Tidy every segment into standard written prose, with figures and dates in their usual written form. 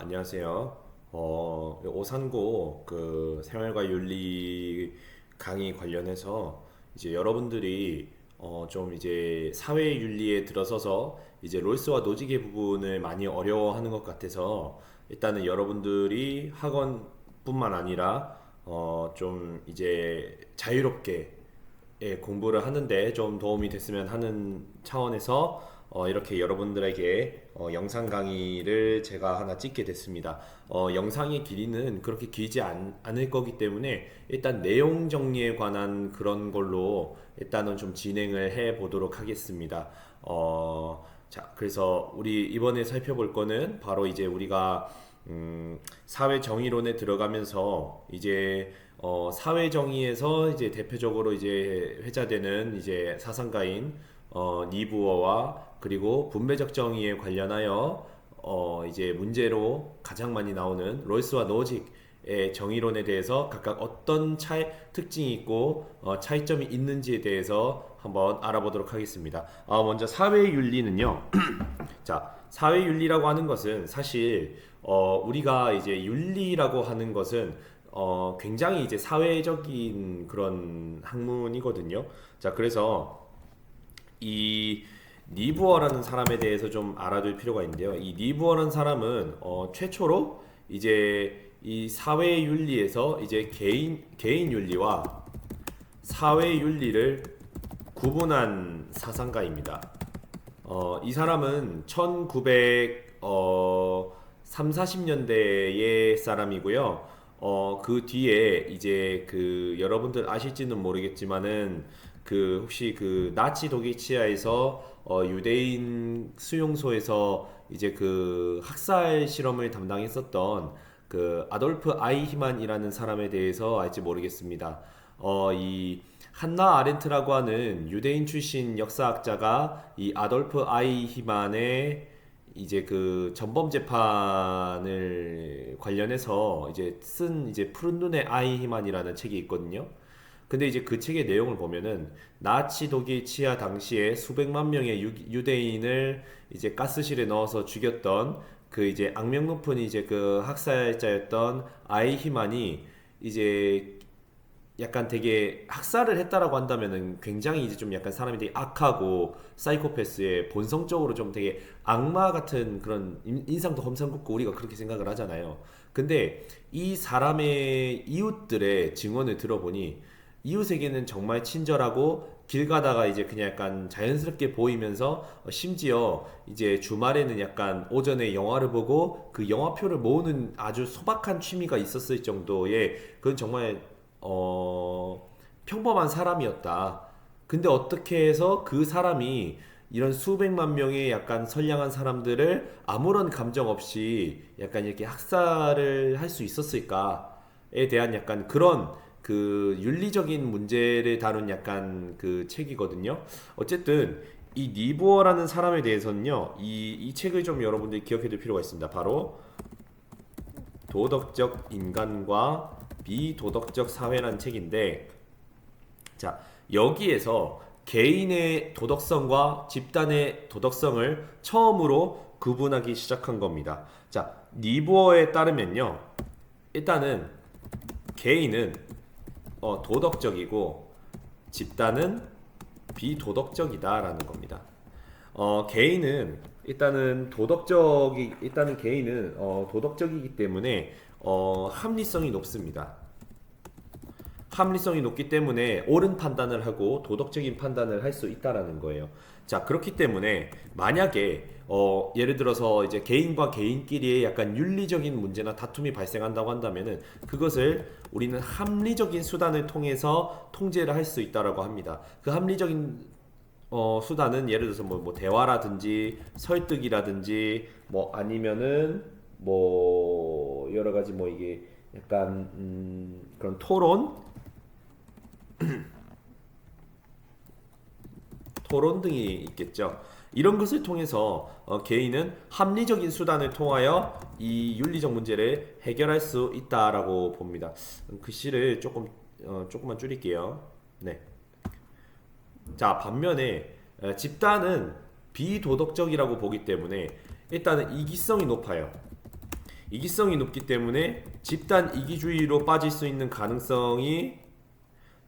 안녕하세요. 오산고 그 생활과 윤리 강의 관련해서 이제 여러분들이 좀 이제 사회 윤리에 들어서서 이제 롤스와 노직의 부분을 많이 어려워하는 것 같아서 일단은 여러분들이 학원뿐만 아니라 좀 이제 자유롭게 공부를 하는데 좀 도움이 됐으면 하는 차원에서 이렇게 여러분들에게 영상 강의를 제가 하나 찍게 됐습니다. 영상의 길이는 그렇게 길지 않을 거기 때문에 일단 내용 정리에 관한 그런 걸로 일단은 좀 진행을 해 보도록 하겠습니다. 자, 그래서 우리 이번에 살펴볼 거는 바로 이제 우리가 사회 정의론에 들어가면서 이제 사회 정의에서 이제 대표적으로 이제 회자되는 이제 사상가인 니부어와 그리고 분배적 정의에 관련하여 이제 문제로 가장 많이 나오는 롤스와 노직의 정의론에 대해서 각각 어떤 특징이 있고 차이점이 있는지에 대해서 한번 알아보도록 하겠습니다. 먼저 사회윤리는요. 자, 사회윤리라고 하는 것은 사실 우리가 이제 윤리라고 하는 것은 굉장히 이제 사회적인 그런 학문이거든요. 자, 그래서 이 니부어라는 사람에 대해서 좀 알아둘 필요가 있는데요. 이 니부어라는 사람은 최초로 이제 이 사회 윤리에서 이제 개인 윤리와 사회 윤리를 구분한 사상가입니다. 이 사람은 1930, 40년대의 사람이고요. 그 뒤에 이제 그 여러분들 아실지는 모르겠지만은 그 혹시 그 나치 독일 치하에서 유대인 수용소에서 이제 그 학살 실험을 담당했었던 그 아돌프 아이히만이라는 사람에 대해서 알지 모르겠습니다. 이 한나 아렌트라고 하는 유대인 출신 역사학자가 이 아돌프 아이히만의 이제 그 전범 재판을 관련해서 이제 쓴 이제 푸른 눈의 아이히만이라는 책이 있거든요. 근데 이제 그 책의 내용을 보면은 나치 독일 치하 당시에 수백만 명의 유대인을 이제 가스실에 넣어서 죽였던 그 이제 악명 높은 이제 그 학살자였던 아이히만이 이제 약간 되게 학살을 했다라고 한다면은 굉장히 이제 좀 약간 사람이 되게 악하고 사이코패스에 본성적으로 좀 되게 악마 같은 그런 인상도 험상궂고 우리가 그렇게 생각을 하잖아요. 근데 이 사람의 이웃들의 증언을 들어보니 이웃에게는 정말 친절하고 길 가다가 이제 그냥 약간 자연스럽게 보이면서 심지어 이제 주말에는 약간 오전에 영화를 보고 그 영화표를 모으는 아주 소박한 취미가 있었을 정도의 그건 정말 평범한 사람이었다. 근데 어떻게 해서 그 사람이 이런 수백만 명의 약간 선량한 사람들을 아무런 감정 없이 약간 이렇게 학살을 할 수 있었을까에 대한 약간 그런 그 윤리적인 문제를 다룬 약간 그 책이거든요. 어쨌든 이 니부어라는 사람에 대해서는요, 이 책을 좀 여러분들이 기억해 둘 필요가 있습니다. 바로 도덕적 인간과 비도덕적 사회라는 책인데, 자, 여기에서 개인의 도덕성과 집단의 도덕성을 처음으로 구분하기 시작한 겁니다. 자, 니부어에 따르면요, 일단은 개인은 도덕적이고 집단은 비도덕적이다라는 겁니다. 개인은 일단은 개인은 도덕적이기 때문에 합리성이 높습니다. 합리성이 높기 때문에 옳은 판단을 하고 도덕적인 판단을 할 수 있다라는 거예요. 자, 그렇기 때문에 만약에 예를 들어서 이제 개인과 개인끼리의 약간 윤리적인 문제나 다툼이 발생한다고 한다면은 그것을 우리는 합리적인 수단을 통해서 통제를 할 수 있다라고 합니다. 그 합리적인 수단은 예를 들어서 뭐 대화라든지 설득이라든지 뭐 아니면은 뭐 여러 가지 뭐 이게 약간 그런 토론 등이 있겠죠. 이런 것을 통해서 개인은 합리적인 수단을 통하여 이 윤리적 문제를 해결할 수 있다라고 봅니다. 글씨를 조금만 줄일게요. 네. 자, 반면에 집단은 비도덕적이라고 보기 때문에 일단은 이기성이 높아요. 이기성이 높기 때문에 집단 이기주의로 빠질 수 있는 가능성이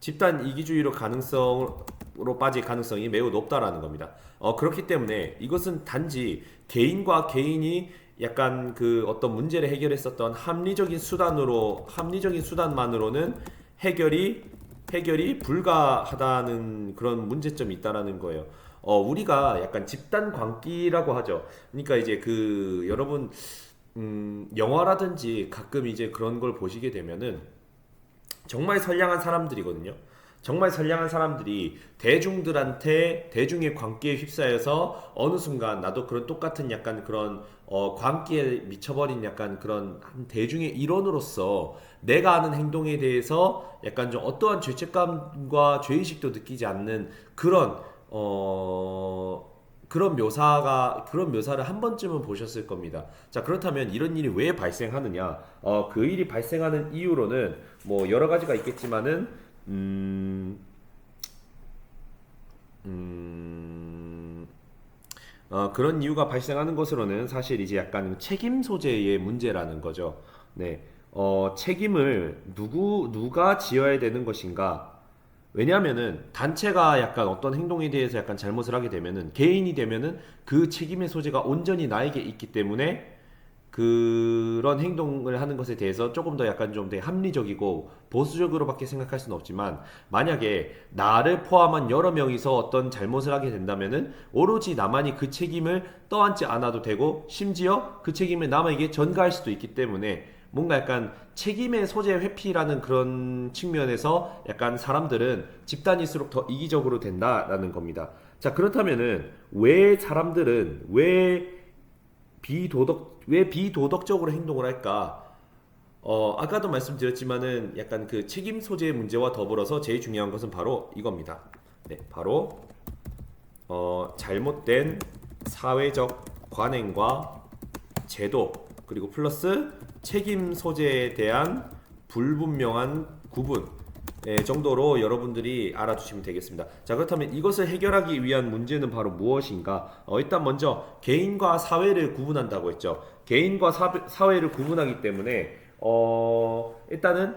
집단 이기주의로 가능성으로 빠질 가능성이 매우 높다라는 겁니다. 그렇기 때문에 이것은 단지 개인과 개인이 약간 그 어떤 문제를 해결했었던 합리적인 수단만으로는 해결이 불가하다는 그런 문제점이 있다라는 거예요. 우리가 약간 집단 광기라고 하죠. 그러니까 이제 그 여러분 영화라든지 가끔 이제 그런 걸 보시게 되면은 정말 선량한 사람들이거든요. 정말 선량한 사람들이 대중의 광기에 휩싸여서 어느 순간 나도 그런 똑같은 약간 그런 광기에 미쳐버린 약간 그런 한 대중의 일원으로서 내가 하는 행동에 대해서 약간 좀 어떠한 죄책감과 죄의식도 느끼지 않는 그런 묘사를 한 번쯤은 보셨을 겁니다. 자, 그렇다면 이런 일이 왜 발생하느냐? 그 일이 발생하는 이유로는 뭐 여러 가지가 있겠지만은 음, 그런 이유가 발생하는 것으로는 사실 이제 약간 책임 소재의 문제라는 거죠. 네. 책임을 누가 지어야 되는 것인가? 왜냐하면은 단체가 약간 어떤 행동에 대해서 약간 잘못을 하게 되면은 개인이 되면은 그 책임의 소재가 온전히 나에게 있기 때문에 그런 행동을 하는 것에 대해서 조금 더 약간 좀 되게 합리적이고 보수적으로밖에 생각할 수는 없지만 만약에 나를 포함한 여러 명이서 어떤 잘못을 하게 된다면은 오로지 나만이 그 책임을 떠안지 않아도 되고 심지어 그 책임을 남에게 전가할 수도 있기 때문에 뭔가 약간 책임의 소재 회피라는 그런 측면에서 약간 사람들은 집단일수록 더 이기적으로 된다라는 겁니다. 자, 그렇다면은 왜 사람들은 왜 비도덕적으로 행동을 할까? 아까도 말씀드렸지만은 약간 그 책임 소재의 문제와 더불어서 제일 중요한 것은 바로 이겁니다. 네, 바로 잘못된 사회적 관행과 제도 그리고 플러스 책임 소재에 대한 불분명한 구분 정도로 여러분들이 알아두시면 되겠습니다. 자, 그렇다면 이것을 해결하기 위한 문제는 바로 무엇인가? 일단 먼저 개인과 사회를 구분한다고 했죠. 개인과 사회를 구분하기 때문에 일단은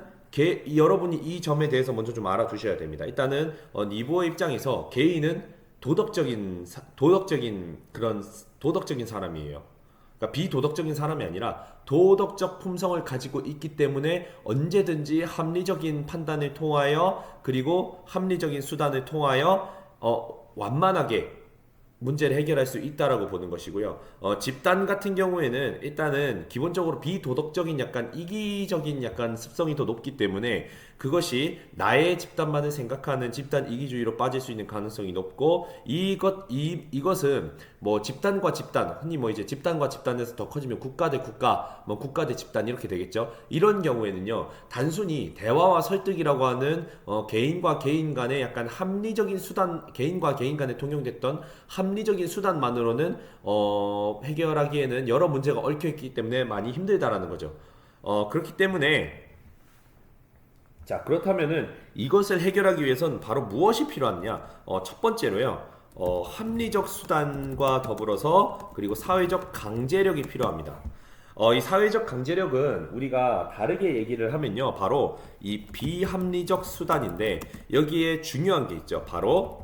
여러분이 이 점에 대해서 먼저 좀 알아두셔야 됩니다. 일단은 니부의 입장에서 개인은 도덕적인 사람이에요. 그러니까 비도덕적인 사람이 아니라 도덕적 품성을 가지고 있기 때문에 언제든지 합리적인 판단을 통하여 그리고 합리적인 수단을 통하여 완만하게 문제를 해결할 수 있다라고 보는 것이고요. 집단 같은 경우에는 일단은 기본적으로 비도덕적인 약간 이기적인 약간 습성이 더 높기 때문에 그것이 나의 집단만을 생각하는 집단 이기주의로 빠질 수 있는 가능성이 높고 이것은 뭐 집단과 집단 흔히 뭐 이제 집단과 집단에서 더 커지면 국가 대 국가 뭐 국가 대 집단 이렇게 되겠죠. 이런 경우에는요 단순히 대화와 설득이라고 하는 개인과 개인 간의 약간 합리적인 수단 개인과 개인 간에 통용됐던 합리적인 수단만으로는 해결하기에는 여러 문제가 얽혀있기 때문에 많이 힘들다라는 거죠. 그렇기 때문에 자, 그렇다면은 이것을 해결하기 위해선 바로 무엇이 필요하느냐? 첫 번째로요. 합리적 수단과 더불어서 그리고 사회적 강제력이 필요합니다. 이 사회적 강제력은 우리가 다르게 얘기를 하면요. 바로 이 비합리적 수단인데 여기에 중요한 게 있죠. 바로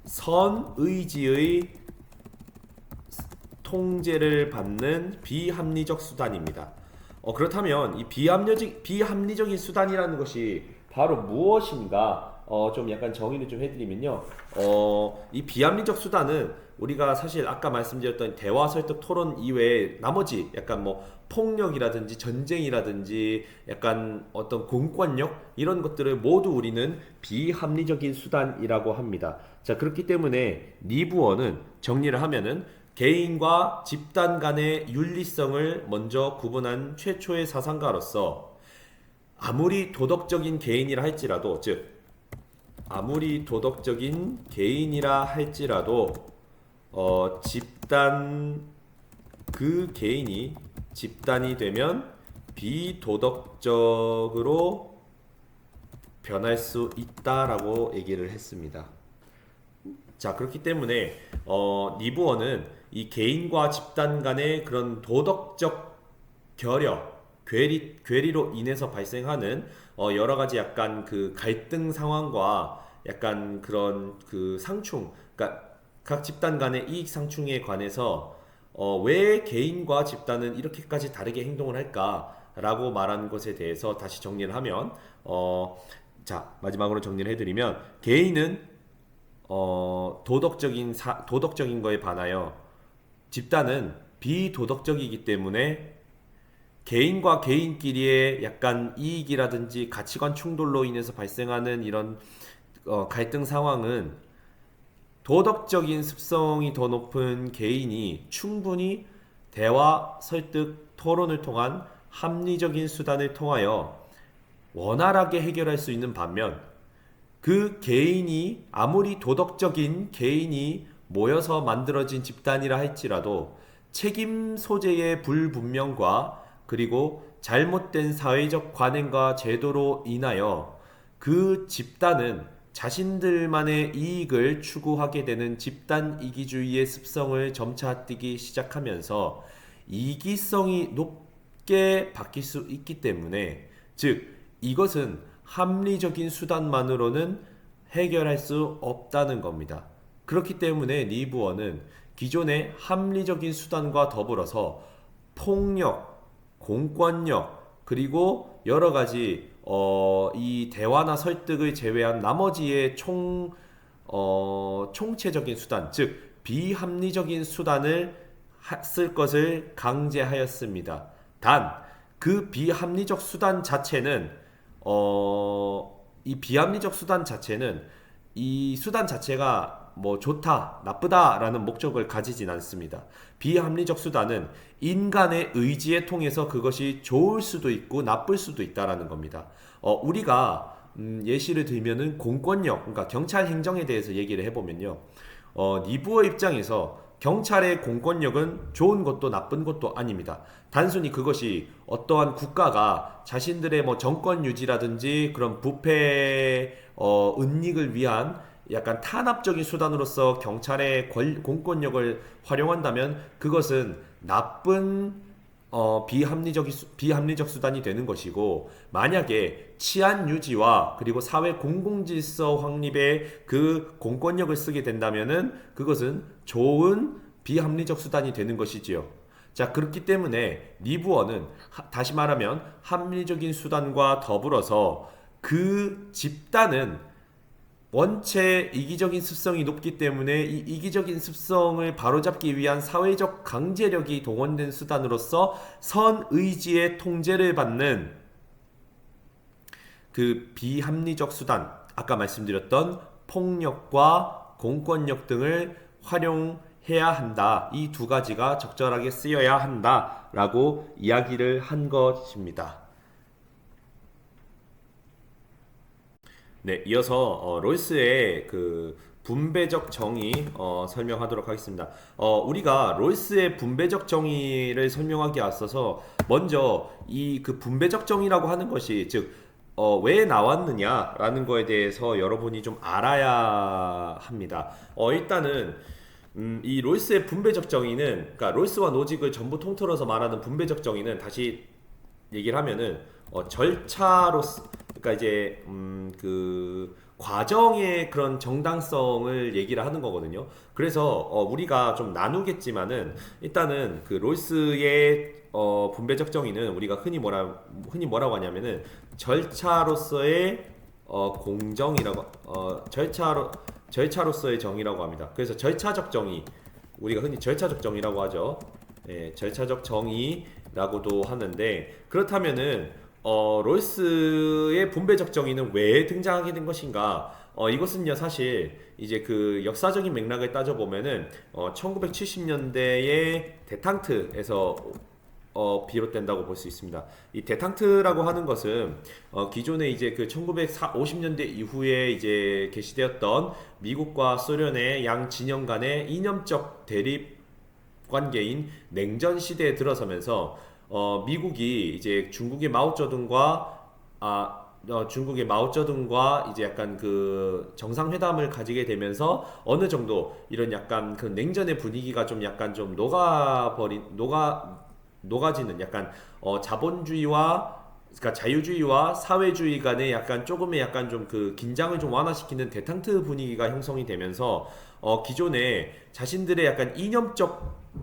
선의지의 통제를 받는 비합리적 수단입니다. 그렇다면 이 비합리적인 수단이라는 것이 바로 무엇인가? 좀 약간 정의를 좀 해드리면요. 이 비합리적 수단은 우리가 사실 아까 말씀드렸던 대화, 설득, 토론 이외에 나머지 약간 뭐 폭력이라든지 전쟁이라든지 약간 어떤 공권력 이런 것들을 모두 우리는 비합리적인 수단이라고 합니다. 자, 그렇기 때문에 니부어는 정리를 하면은 개인과 집단 간의 윤리성을 먼저 구분한 최초의 사상가로서 아무리 도덕적인 개인이라 할지라도 즉 아무리 도덕적인 개인이라 할지라도 그 개인이 집단이 되면 비도덕적으로 변할 수 있다라고 얘기를 했습니다. 자, 그렇기 때문에 니부어는 이 개인과 집단 간의 그런 괴리로 인해서 발생하는 여러 가지 약간 그 갈등 상황과 약간 그런 그 상충, 그러니까 각 집단 간의 이익 상충에 관해서 왜 개인과 집단은 이렇게까지 다르게 행동을 할까라고 말하는 것에 대해서 다시 정리를 하면 자, 마지막으로 정리를 해드리면 개인은 도덕적인 거에 반하여 집단은 비도덕적이기 때문에 개인과 개인끼리의 약간 이익이라든지 가치관 충돌로 인해서 발생하는 이런 갈등 상황은 도덕적인 습성이 더 높은 개인이 충분히 대화, 설득, 토론을 통한 합리적인 수단을 통하여 원활하게 해결할 수 있는 반면 그 개인이 아무리 도덕적인 개인이 모여서 만들어진 집단이라 할지라도 책임 소재의 불분명과 그리고 잘못된 사회적 관행과 제도로 인하여 그 집단은 자신들만의 이익을 추구하게 되는 집단 이기주의의 습성을 점차 띠기 시작하면서 이기성이 높게 바뀔 수 있기 때문에 즉 이것은 합리적인 수단만으로는 해결할 수 없다는 겁니다. 그렇기 때문에 리브원은 기존의 합리적인 수단과 더불어서 폭력, 공권력, 그리고 여러 가지 이 대화나 설득을 제외한 나머지의 총체적인 수단, 즉 비합리적인 수단을 쓸 것을 강제하였습니다. 단 그 비합리적 수단 자체는 이 비합리적 수단 자체는 이 수단 자체가 뭐 좋다, 나쁘다라는 목적을 가지진 않습니다. 비합리적 수단은 인간의 의지에 통해서 그것이 좋을 수도 있고 나쁠 수도 있다라는 겁니다. 우리가 예시를 들면은 공권력, 그러니까 경찰 행정에 대해서 얘기를 해보면요. 니부어 입장에서 경찰의 공권력은 좋은 것도 나쁜 것도 아닙니다. 단순히 그것이 어떠한 국가가 자신들의 뭐 정권 유지라든지 그런 부패 은닉을 위한 약간 탄압적인 수단으로서 경찰의 공권력을 활용한다면 그것은 나쁜 비합리적 수단이 되는 것이고, 만약에 치안 유지와 그리고 사회 공공질서 확립에 그 공권력을 쓰게 된다면은 그것은 좋은 비합리적 수단이 되는 것이지요. 자, 그렇기 때문에 리브어는 다시 말하면 합리적인 수단과 더불어서 그 집단은 원체 이기적인 습성이 높기 때문에 이 이기적인 습성을 바로잡기 위한 사회적 강제력이 동원된 수단으로서 선의지의 통제를 받는 그 비합리적 수단, 아까 말씀드렸던 폭력과 공권력 등을 활용해야 한다. 이 두 가지가 적절하게 쓰여야 한다라고 이야기를 한 것입니다. 네, 이어서 롤스의 그 분배적 정의 설명하도록 하겠습니다. 우리가 롤스의 분배적 정의를 설명하기 앞서서 먼저 이 그 분배적 정의라고 하는 것이 즉 왜 나왔느냐라는 거에 대해서 여러분이 좀 알아야 합니다. 일단은 이 롤스의 분배적 정의는, 그러니까 롤스와 노직을 전부 통틀어서 말하는 분배적 정의는 다시 얘기를 하면은 절차로서, 그러니까 이제 그 과정의 그런 정당성을 얘기를 하는 거거든요. 그래서 우리가 좀 나누겠지만은 일단은 그 롤스의 분배적 정의는 우리가 흔히 뭐라고 하냐면은 절차로서의 공정이라고 절차로서의 정의라고 합니다. 그래서 절차적 정의, 우리가 흔히 절차적 정의라고 하죠. 예, 절차적 정의라고도 하는데, 그렇다면은 롤스의 분배적 정의는 왜 등장하게 된 것인가? 이것은요, 사실 이제 그 역사적인 맥락을 따져보면은 1970년대의 데탕트에서 비롯된다고 볼 수 있습니다. 이 데탕트라고 하는 것은 기존에 이제 그 1950년대 이후에 이제 개시되었던 미국과 소련의 양 진영 간의 이념적 대립 관계인 냉전 시대에 들어서면서 미국이 이제 중국의 마오쩌둥과 이제 약간 그 정상회담을 가지게 되면서 어느 정도 이런 약간 그 냉전의 분위기가 좀 약간 좀 녹아지는 약간 자본주의와 그러니까 자유주의와 사회주의 간의 약간 조금의 약간 좀 그 긴장을 좀 완화시키는 데탕트 분위기가 형성이 되면서 기존에 자신들의 약간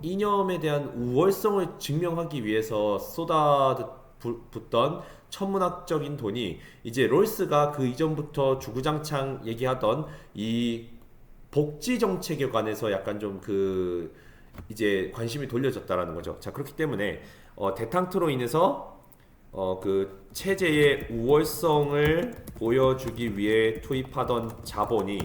이념에 대한 우월성을 증명하기 위해서 쏟아붓던 천문학적인 돈이 이제 롤스가 그 이전부터 주구장창 얘기하던 이 복지 정책에 관해서 약간 좀 그 이제 관심이 돌려졌다라는 거죠. 자, 그렇기 때문에 대탕트로 인해서 그 체제의 우월성을 보여주기 위해 투입하던 자본이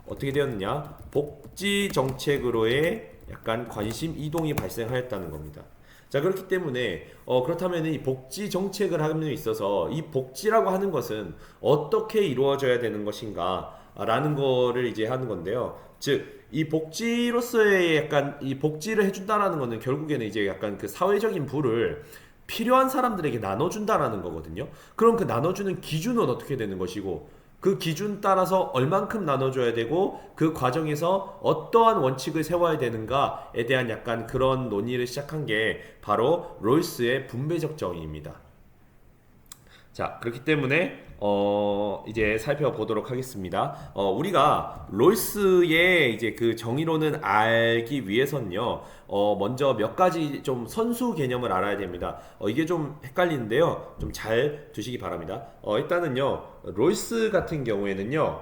어떻게 되었느냐? 복지 정책으로의 약간 관심 이동이 발생하였다는 겁니다. 자, 그렇기 때문에 그렇다면 이 복지 정책을 하는 데 있어서 이 복지라고 하는 것은 어떻게 이루어져야 되는 것인가 라는 거를 이제 하는 건데요. 즉 이 복지로서의 약간 이 복지를 해준다라는 거는 결국에는 이제 약간 그 사회적인 부를 필요한 사람들에게 나눠준다라는 거거든요. 그럼 그 나눠주는 기준은 어떻게 되는 것이고 그 기준 따라서 얼만큼 나눠줘야 되고 그 과정에서 어떠한 원칙을 세워야 되는가에 대한 약간 그런 논의를 시작한 게 바로 롤스의 분배적 정의입니다. 자, 그렇기 때문에 이제 살펴보도록 하겠습니다. 우리가 롤스의 이제 그 정의론을 알기 위해서는요, 먼저 몇 가지 좀 선수 개념을 알아야 됩니다. 이게 좀 헷갈리는데요, 좀 잘 두시기 바랍니다. 일단은요, 롤스 같은 경우에는요,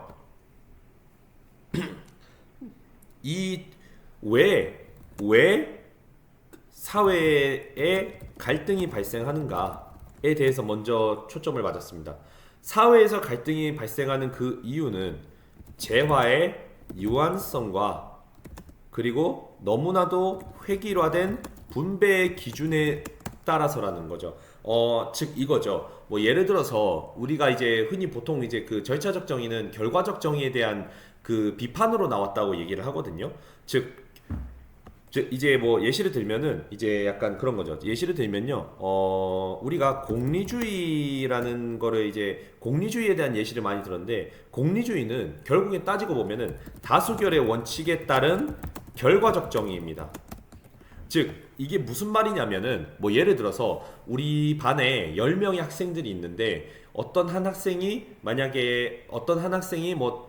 이 왜 사회에 갈등이 발생하는가에 대해서 먼저 초점을 맞았습니다. 사회에서 갈등이 발생하는 그 이유는 재화의 유한성과 그리고 너무나도 획일화된 분배의 기준에 따라서라는 거죠. 즉 이거죠. 뭐 예를 들어서 우리가 이제 흔히 보통 이제 그 절차적 정의는 결과적 정의에 대한 그 비판으로 나왔다고 얘기를 하거든요. 즉 이제 뭐 예시를 들면은 이제 약간 그런 거죠. 예시를 들면요, 우리가 공리주의라는 거를 이제 공리주의에 대한 예시를 많이 들었는데 공리주의는 결국에 따지고 보면은 다수결의 원칙에 따른 결과적 정의입니다. 즉 이게 무슨 말이냐면은 뭐 예를 들어서 우리 반에 10명의 학생들이 있는데 어떤 한 학생이 만약에 어떤 한 학생이 뭐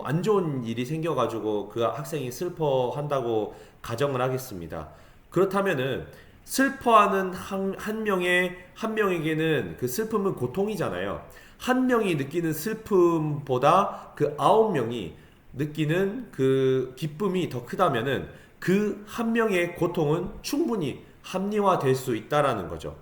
안 좋은 일이 생겨가지고 그 학생이 슬퍼한다고 가정을 하겠습니다. 그렇다면은 슬퍼하는 한 명에게는 그 슬픔은 고통이잖아요. 한 명이 느끼는 슬픔보다 그 9명이 느끼는 그 기쁨이 더 크다면은 그 한 명의 고통은 충분히 합리화될 수 있다라는 거죠.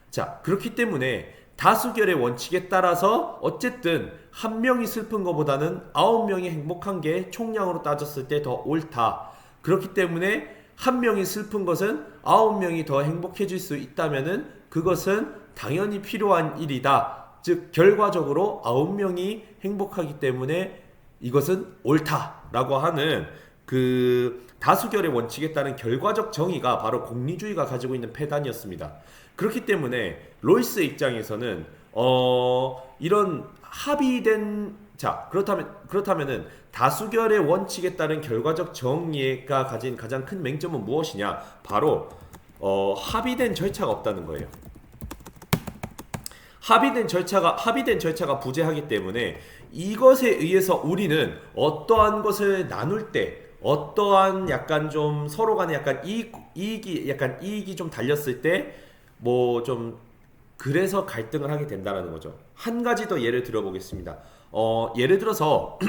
자, 그렇기 때문에 다수결의 원칙에 따라서 어쨌든 한 명이 슬픈 것보다는 9명이 행복한 게 총량으로 따졌을 때 더 옳다. 그렇기 때문에 한 명이 슬픈 것은 9명이 더 행복해질 수 있다면은 그것은 당연히 필요한 일이다. 즉 결과적으로 9명이 행복하기 때문에 이것은 옳다라고 하는 그 다수결의 원칙에 따른 결과적 정의가 바로 공리주의가 가지고 있는 패단이었습니다. 그렇기 때문에 롤스의 입장에서는 이런 합의된 자 그렇다면은 다수결의 원칙에 따른 결과적 정의가 가진 가장 큰 맹점은 무엇이냐? 바로 합의된 절차가 없다는 거예요. 합의된 절차가 부재하기 때문에 이것에 의해서 우리는 어떠한 것을 나눌 때 어떠한 약간 좀 서로 간에 약간 이익이 좀 달렸을 때 뭐 좀 그래서 갈등을 하게 된다라는 거죠. 한 가지 더 예를 들어보겠습니다. 예를 들어서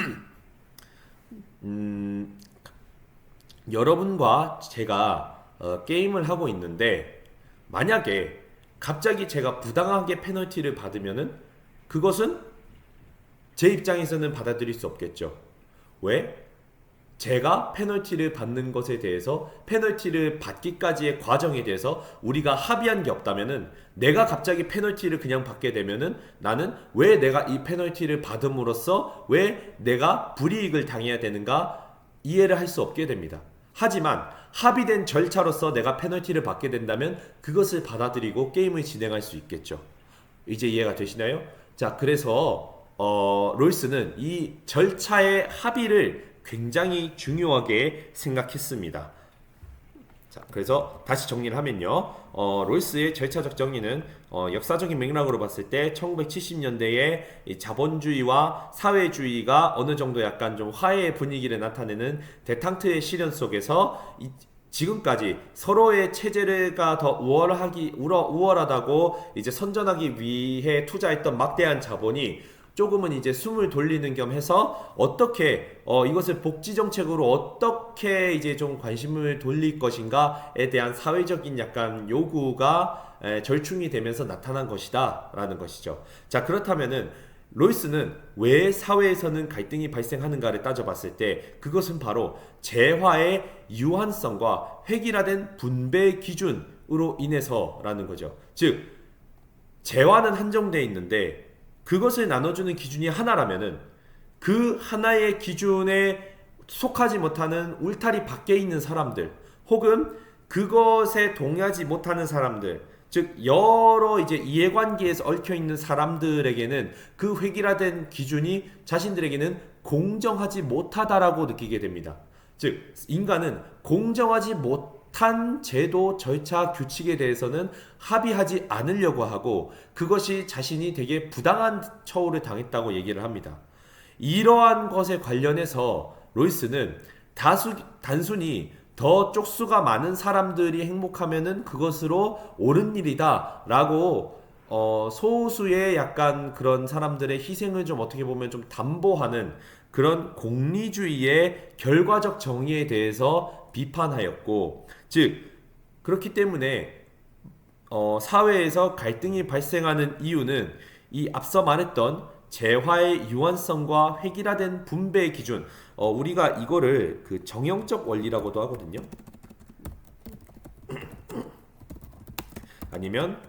여러분과 제가 게임을 하고 있는데 만약에 갑자기 제가 부당하게 페널티를 받으면은 그것은 제 입장에서는 받아들일 수 없겠죠. 왜? 제가 페널티를 받는 것에 대해서 페널티를 받기까지의 과정에 대해서 우리가 합의한 게 없다면은 내가 갑자기 페널티를 그냥 받게 되면은 나는 왜 내가 이 페널티를 받음으로써 왜 내가 불이익을 당해야 되는가 이해를 할 수 없게 됩니다. 하지만 합의된 절차로서 내가 페널티를 받게 된다면 그것을 받아들이고 게임을 진행할 수 있겠죠. 이제 이해가 되시나요? 자, 그래서 롤스는 이 절차의 합의를 굉장히 중요하게 생각했습니다. 자, 그래서 다시 정리를 하면요. 로이스의 절차적 정의는 역사적인 맥락으로 봤을 때 1970년대에 자본주의와 사회주의가 어느 정도 약간 좀 화해의 분위기를 나타내는 데탕트의 실현 속에서 지금까지 서로의 체제가 더 우월하다고 이제 선전하기 위해 투자했던 막대한 자본이 조금은 이제 숨을 돌리는 겸 해서 어떻게 이것을 복지 정책으로 어떻게 이제 좀 관심을 돌릴 것인가에 대한 사회적인 약간 요구가 절충이 되면서 나타난 것이다 라는 것이죠. 자, 그렇다면은 로이스는 왜 사회에서는 갈등이 발생하는가를 따져봤을 때 그것은 바로 재화의 유한성과 획일화된 분배 기준으로 인해서라는 거죠. 즉 재화는 한정되어 있는데 그것을 나눠주는 기준이 하나라면은 그 하나의 기준에 속하지 못하는 울타리 밖에 있는 사람들 혹은 그것에 동의하지 못하는 사람들, 즉 여러 이제 이해관계에서 얽혀 있는 사람들에게는 그 획일화된 기준이 자신들에게는 공정하지 못하다라고 느끼게 됩니다. 즉 인간은 공정하지 못한 제도, 절차, 규칙에 대해서는 합의하지 않으려고 하고 그것이 자신이 되게 부당한 처우를 당했다고 얘기를 합니다. 이러한 것에 관련해서 로이스는 단순히 더 쪽수가 많은 사람들이 행복하면은 그것으로 옳은 일이다 라고 소수의 약간 그런 사람들의 희생을 좀 어떻게 보면 좀 담보하는 그런 공리주의의 결과적 정의에 대해서 비판하였고, 즉 그렇기 때문에 사회에서 갈등이 발생하는 이유는 이 앞서 말했던 재화의 유한성과 획일화된 분배 기준, 우리가 이거를 그 정형적 원리라고도 하거든요. 아니면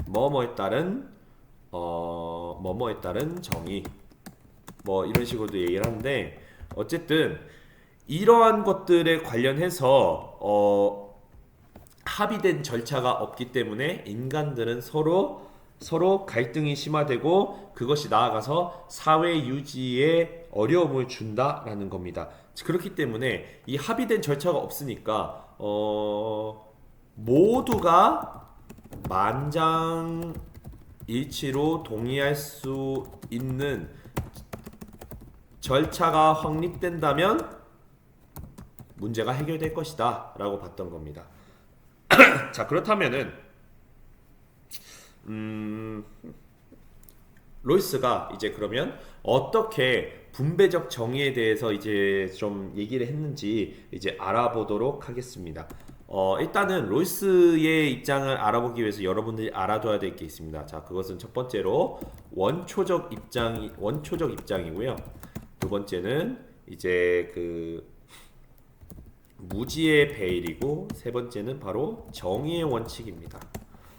뭐뭐에 따른 정의, 뭐 이런 식으로도 얘기를 하는데, 어쨌든 이러한 것들에 관련해서 합의된 절차가 없기 때문에 인간들은 서로 갈등이 심화되고 그것이 나아가서 사회 유지에 어려움을 준다라는 겁니다. 그렇기 때문에 이 합의된 절차가 없으니까 모두가 만장일치로 동의할 수 있는 절차가 확립된다면 문제가 해결될 것이다 라고 봤던 겁니다. 자, 그렇다면은 로이스가 이제 그러면 어떻게 분배적 정의에 대해서 이제 좀 얘기를 했는지 이제 알아보도록 하겠습니다. 일단은 로이스의 입장을 알아보기 위해서 여러분들이 알아둬야 될 게 있습니다. 자, 그것은 첫 번째로 원초적 입장이고요. 두 번째는 이제 그 무지의 배일이고, 세 번째는 바로 정의의 원칙입니다.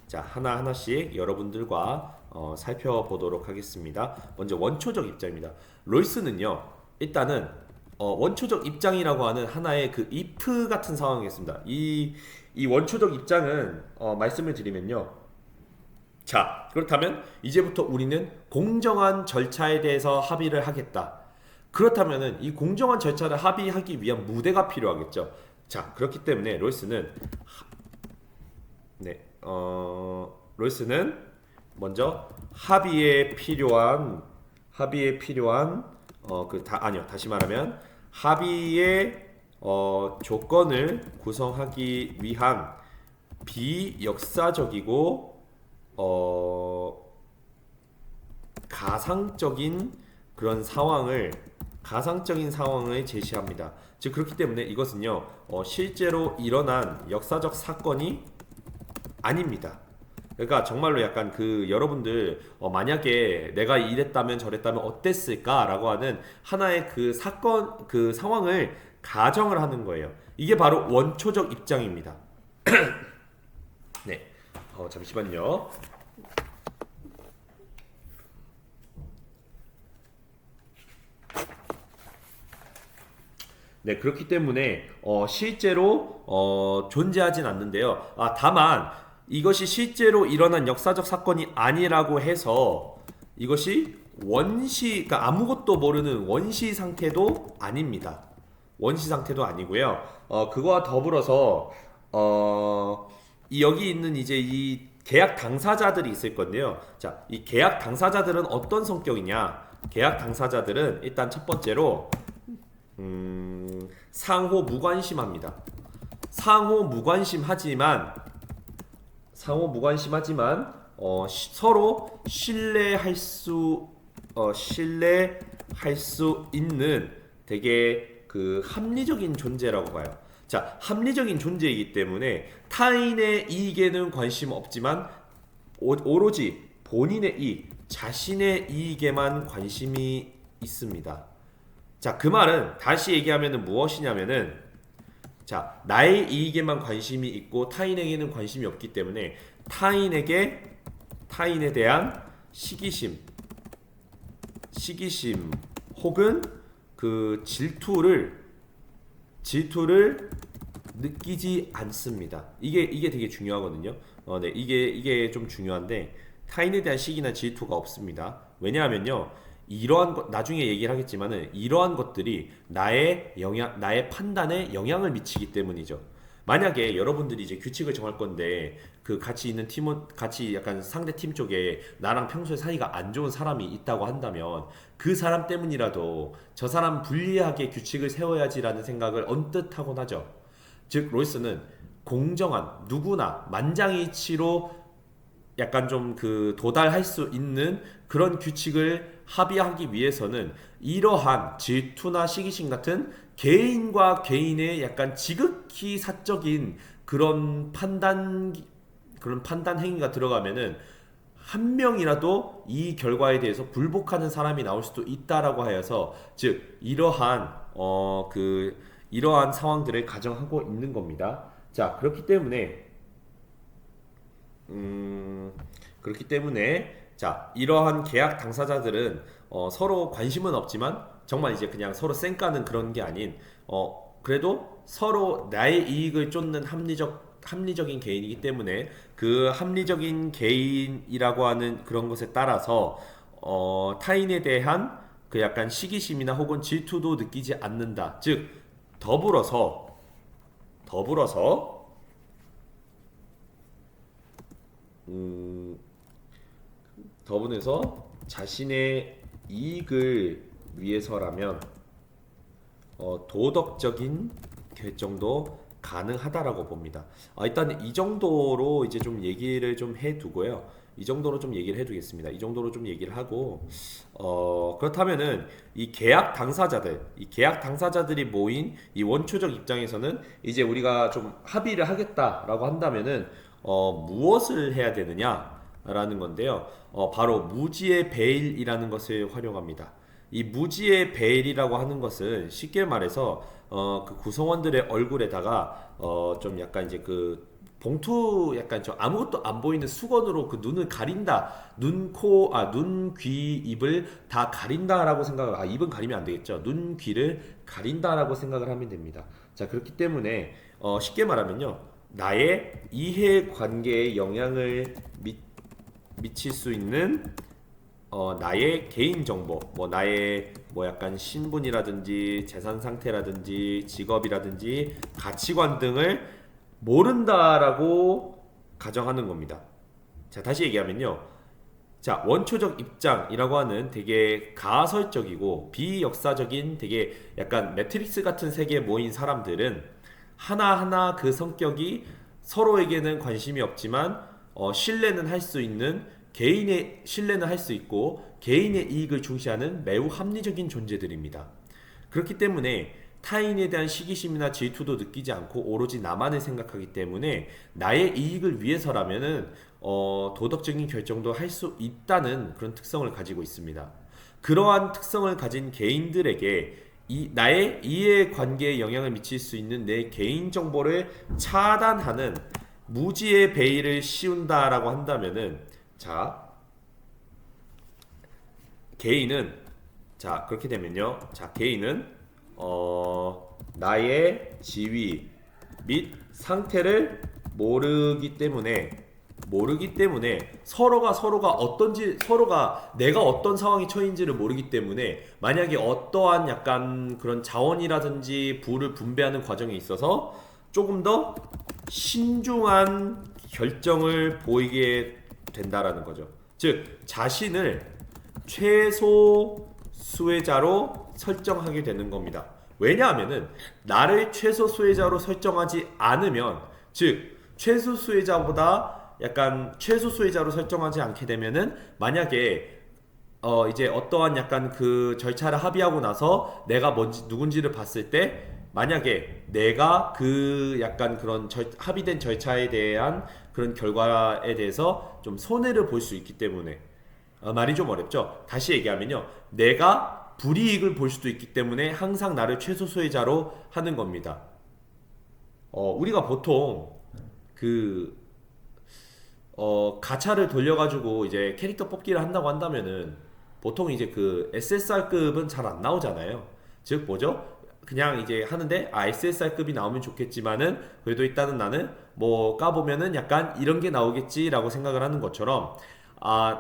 자, 하나하나씩 여러분들과 살펴보도록 하겠습니다. 먼저 원초적 입장입니다. 로이스는요, 일단은 원초적 입장이라고 하는 하나의 그 if 같은 상황이었습니다. 이 원초적 입장은 말씀을 드리면요. 자, 그렇다면 이제부터 우리는 공정한 절차에 대해서 합의를 하겠다. 그렇다면은 이 공정한 절차를 합의하기 위한 무대가 필요하겠죠. 자, 그렇기 때문에 로이스는 먼저 합의에 필요한 다시 말하면 합의의 조건을 구성하기 위한 비역사적이고 가상적인 상황을 제시합니다. 즉 그렇기 때문에 이것은요 실제로 일어난 역사적 사건이 아닙니다. 그러니까 정말로 약간 그 여러분들 만약에 내가 이랬다면 저랬다면 어땠을까라고 하는 하나의 그 사건, 그 상황을 가정을 하는 거예요. 이게 바로 원초적 입장입니다. 네, 잠시만요. 네, 그렇기 때문에 실제로 존재하진 않는데요. 다만 이것이 실제로 일어난 역사적 사건이 아니라고 해서 이것이 그러니까 아무것도 모르는 원시 상태도 아닙니다. 원시 상태도 아니고요. 그거와 더불어서 여기 있는 이제 이 계약 당사자들이 있을 건데요. 자, 이 계약 당사자들은 어떤 성격이냐? 계약 당사자들은 일단 첫 번째로 상호 무관심합니다. 상호 무관심하지만 서로 신뢰할 수 있는 되게 그 합리적인 존재라고 봐요. 자, 합리적인 존재이기 때문에 타인의 이익에는 관심 없지만 오로지 본인의 이익, 자신의 이익에만 관심이 있습니다. 자, 그 말은 다시 얘기하면은 무엇이냐면은, 자, 나의 이익에만 관심이 있고 타인에게는 관심이 없기 때문에 타인에 대한 시기심 혹은 그 질투를 느끼지 않습니다. 이게 되게 중요하거든요. 네, 이게 좀 중요한데 타인에 대한 시기나 질투가 없습니다. 왜냐하면요, 이러한 것 나중에 얘기를 하겠지만은 이러한 것들이 나의 판단에 영향을 미치기 때문이죠. 만약에 여러분들이 이제 규칙을 정할 건데 그 같이 있는 팀원 같이 약간 상대 팀 쪽에 나랑 평소에 사이가 안 좋은 사람이 있다고 한다면 그 사람 때문이라도 저 사람 불리하게 규칙을 세워야지라는 생각을 언뜻 하곤 하죠. 즉 로이스는 공정한 누구나 만장일치로 약간 좀 그 도달할 수 있는 그런 규칙을 합의하기 위해서는 이러한 질투나 시기심 같은 개인과 개인의 약간 지극히 사적인 그런 판단 행위가 들어가면은 한 명이라도 이 결과에 대해서 불복하는 사람이 나올 수도 있다라고 하여서, 즉 이러한 상황들을 가정하고 있는 겁니다. 자, 그렇기 때문에 자, 이러한 계약 당사자들은 서로 관심은 없지만 정말 이제 그냥 서로 쌩까는 그런 게 아닌 그래도 서로 나의 이익을 쫓는 합리적인 개인이기 때문에 그 합리적인 개인이라고 하는 그런 것에 따라서 타인에 대한 그 약간 시기심이나 혹은 질투도 느끼지 않는다. 즉 더불어서 자신의 이익을 위해서라면 도덕적인 결정도 가능하다라고 봅니다. 일단 이 정도로 이제 좀 얘기를 좀 해두고요. 이 정도로 좀 얘기를 해두겠습니다. 이 정도로 좀 얘기를 하고 그렇다면은 이 계약 당사자들이 모인 이 원초적 입장에서는 이제 우리가 좀 합의를 하겠다라고 한다면은 무엇을 해야 되느냐라는 건데요. 바로 무지의 베일이라는 것을 활용합니다. 이 무지의 베일이라고 하는 것은 쉽게 말해서 그 구성원들의 얼굴에다가 좀 약간 이제 그 봉투 약간 좀 아무것도 안 보이는 수건으로 그 눈을 가린다. 눈, 귀, 입을 다 가린다라고 생각을, 입은 가리면 안 되겠죠. 눈, 귀를 가린다라고 생각을 하면 됩니다. 자, 그렇기 때문에 쉽게 말하면요, 나의 이해관계에 영향을 미칠 수 있는 나의 개인정보, 나의 약간 신분이라든지 재산 상태라든지 직업이라든지 가치관 등을 모른다라고 가정하는 겁니다. 자, 다시 얘기하면요, 자, 원초적 입장이라고 하는 되게 가설적이고 비역사적인 되게 약간 매트릭스 같은 세계에 모인 사람들은 하나하나 그 성격이 서로에게는 관심이 없지만 신뢰는 할 수 있고 개인의 이익을 중시하는 매우 합리적인 존재들입니다. 그렇기 때문에 타인에 대한 시기심이나 질투도 느끼지 않고 오로지 나만을 생각하기 때문에 나의 이익을 위해서라면은 도덕적인 결정도 할 수 있다는 그런 특성을 가지고 있습니다. 그러한 특성을 가진 개인들에게 나의 이해관계에 영향을 미칠 수 있는 내 개인 정보를 차단하는 무지의 베일을 씌운다라고 한다면은, 자, 그렇게 되면요, 개인은 나의 지위 및 상태를 모르기 때문에 모르기 때문에 서로가 어떤지 서로가 내가 어떤 상황에 처인지를 모르기 때문에 만약에 어떠한 약간 그런 자원이라든지 부를 분배하는 과정에 있어서 조금 더 신중한 결정을 보이게 된다라는 거죠. 즉 자신을 최소 수혜자로 설정하게 되는 겁니다. 왜냐하면은 나를 최소 수혜자로 설정하지 않으면 즉 최소 수혜자보다 약간 최소 수혜자로 설정하지 않게 되면은 만약에 이제 어떠한 약간 그 절차를 합의하고 나서 내가 뭔지 누군지를 봤을 때 만약에 내가 그 약간 그런 합의된 절차에 대한 그런 결과에 대해서 좀 손해를 볼 수 있기 때문에 말이 좀 어렵죠. 다시 얘기하면요. 내가 불이익을 볼 수도 있기 때문에 항상 나를 최소 수혜자로 하는 겁니다. 우리가 보통 그 가차를 돌려가지고 이제 캐릭터 뽑기를 한다고 한다면은 보통 이제 그 SSR급은 잘 안 나오잖아요. 즉 뭐죠? 그냥 이제 하는데 SSR급이 나오면 좋겠지만은 그래도 일단은 나는 뭐 까보면은 약간 이런 게 나오겠지라고 생각을 하는 것처럼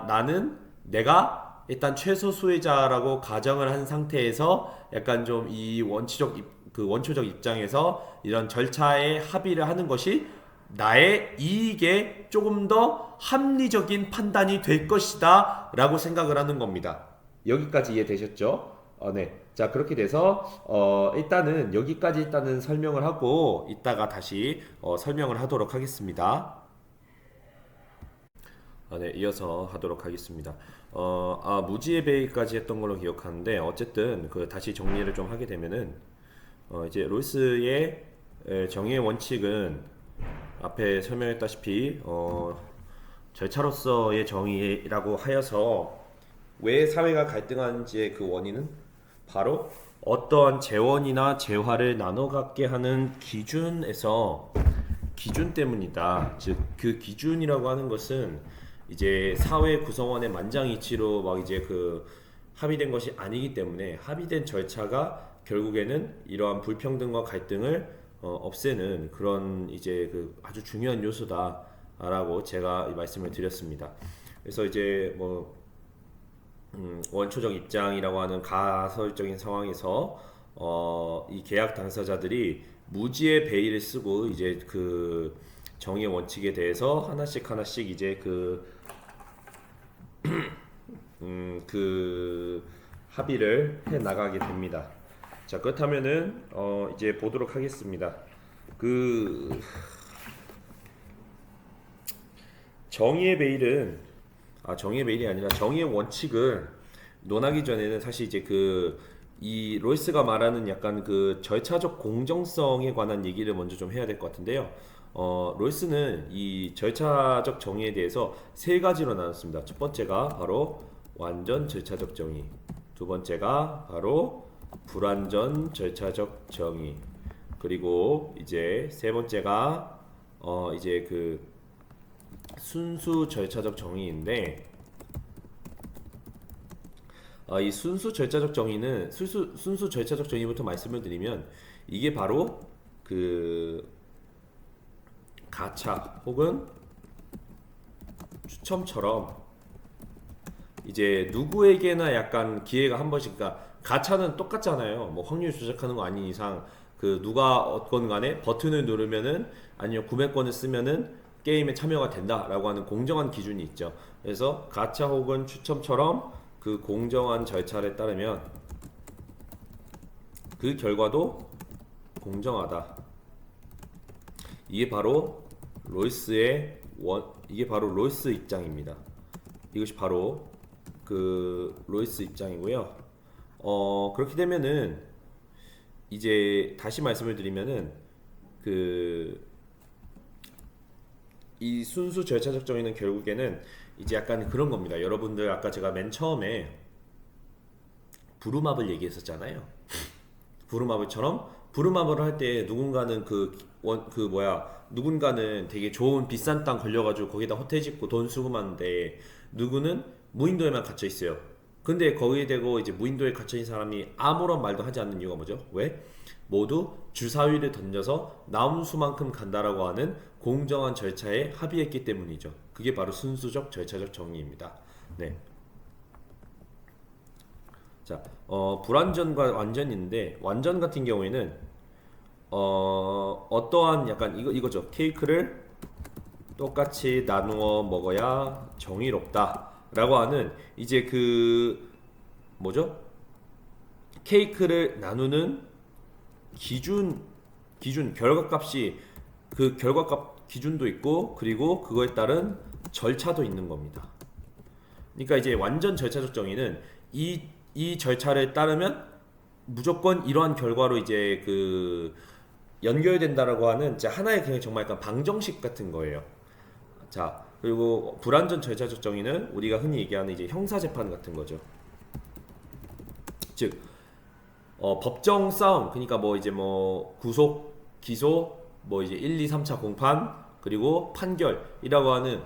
나는 내가 일단 최소 수혜자라고 가정을 한 상태에서 약간 좀 이 원초적 입장에서 이런 절차에 합의를 하는 것이 나의 이익에 조금 더 합리적인 판단이 될 것이다 라고 생각을 하는 겁니다. 여기까지 이해되셨죠? 네. 자, 그렇게 돼서 일단은 여기까지 일단은 설명을 하고 이따가 다시 설명을 하도록 하겠습니다. 네, 이어서 하도록 하겠습니다. 무지의 베이까지 했던 걸로 기억하는데 어쨌든 그 다시 정리를 좀 하게 되면은 이제 롤스의 정의의 원칙은 앞에 설명했다시피 절차로서의 정의라고 하여서 왜 사회가 갈등하는지의 그 원인은 바로 어떠한 재원이나 재화를 나눠 갖게 하는 기준 때문이다. 즉 그 기준이라고 하는 것은 이제 사회 구성원의 만장일치로 막 이제 그 합의된 것이 아니기 때문에 합의된 절차가 결국에는 이러한 불평등과 갈등을 없애는 그런 이제 그 아주 중요한 요소다라고 제가 말씀을 드렸습니다. 그래서 이제 뭐 원초적 입장이라고 하는 가설적인 상황에서 이 계약 당사자들이 무지의 베일을 쓰고 이제 그 정의 원칙에 대해서 하나씩 이제 그 합의를 해 나가게 됩니다. 자, 그렇다면은 이제 보도록 하겠습니다. 그 정의의 베일이 아니라 정의의 원칙을 논하기 전에는 사실 이제 이 롤스가 말하는 약간 그 절차적 공정성에 관한 얘기를 먼저 좀 해야 될 것 같은데요. 롤스는 이 절차적 정의에 대해서 세 가지로 나눴습니다. 첫 번째가 바로 완전 절차적 정의, 두 번째가 바로 불완전 절차적 정의, 그리고 이제 세 번째가 이제 그 순수 절차적 정의인데 이 순수 절차적 정의부터 말씀을 드리면 이게 바로 그 가차 혹은 추첨처럼 이제 누구에게나 약간 기회가 한 번씩, 그러니까 가차는 똑같잖아요. 뭐 확률 조작하는 거 아닌 이상 그 누가 어건 간에 버튼을 누르면은 아니면 구매권을 쓰면은 게임에 참여가 된다라고 하는 공정한 기준이 있죠. 그래서 가차 혹은 추첨처럼 그 공정한 절차를 따르면 그 결과도 공정하다. 이게 바로 롤스 입장입니다. 이것이 바로 그 롤스 입장이고요. 그렇게 되면은 이제 다시 말씀을 드리면은 이 순수 절차적 정의는 결국에는 이제 약간 그런 겁니다. 여러분들 아까 제가 맨 처음에 부루마블 얘기했었잖아요. 부루마블을 할 때 누군가는 누군가는 되게 좋은 비싼 땅 걸려가지고 거기다 호텔 짓고 돈 수금하는데 누구는 무인도에만 갇혀 있어요. 근데 거기에 대고 이제 무인도에 갇혀 있는 사람이 아무런 말도 하지 않는 이유가 뭐죠? 왜? 모두 주사위를 던져서 나온 수만큼 간다라고 하는 공정한 절차에 합의했기 때문이죠. 그게 바로 순수적 절차적 정의입니다. 네. 자, 불완전과 완전인데 완전 같은 경우에는 어떠한 약간 이거죠. 케이크를 똑같이 나누어 먹어야 정의롭다라고 하는 이제 그 뭐죠? 케이크를 나누는 기준 결과값이 그 결과값 기준도 있고 그리고 그거에 따른 절차도 있는 겁니다. 그러니까 이제 완전 절차적 정의는 이 절차를 따르면 무조건 이러한 결과로 이제 그 연결된다라고 하는 이제 하나의 그냥 정말 약간 방정식 같은 거예요. 자, 그리고 불완전 절차적 정의는 우리가 흔히 얘기하는 이제 형사재판 같은 거죠. 즉 법정 싸움, 그러니까 뭐 이제 뭐 구속, 기소, 뭐 이제 1, 2, 3차 공판, 그리고 판결이라고 하는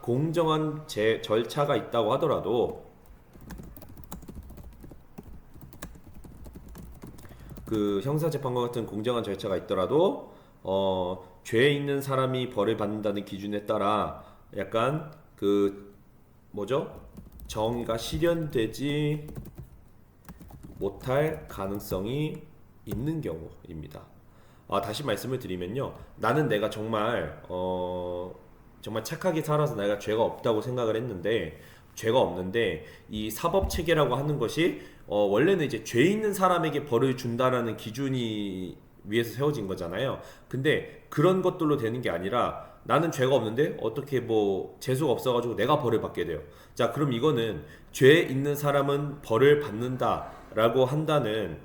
공정한 절차가 있다고 하더라도 그 형사재판과 같은 공정한 절차가 있더라도 죄 있는 사람이 벌을 받는다는 기준에 따라 약간 그 뭐죠? 정의가 실현되지 못할 가능성이 있는 경우입니다. 다시 말씀을 드리면요, 나는 내가 정말 정말 착하게 살아서 내가 죄가 없다고 생각을 했는데 죄가 없는데 이 사법 체계라고 하는 것이 원래는 이제 죄 있는 사람에게 벌을 준다라는 기준이 위에서 세워진 거잖아요. 근데 그런 것들로 되는 게 아니라 나는 죄가 없는데 어떻게 뭐 재수가 없어가지고 내가 벌을 받게 돼요. 자, 그럼 이거는 죄 있는 사람은 벌을 받는다라고 한다는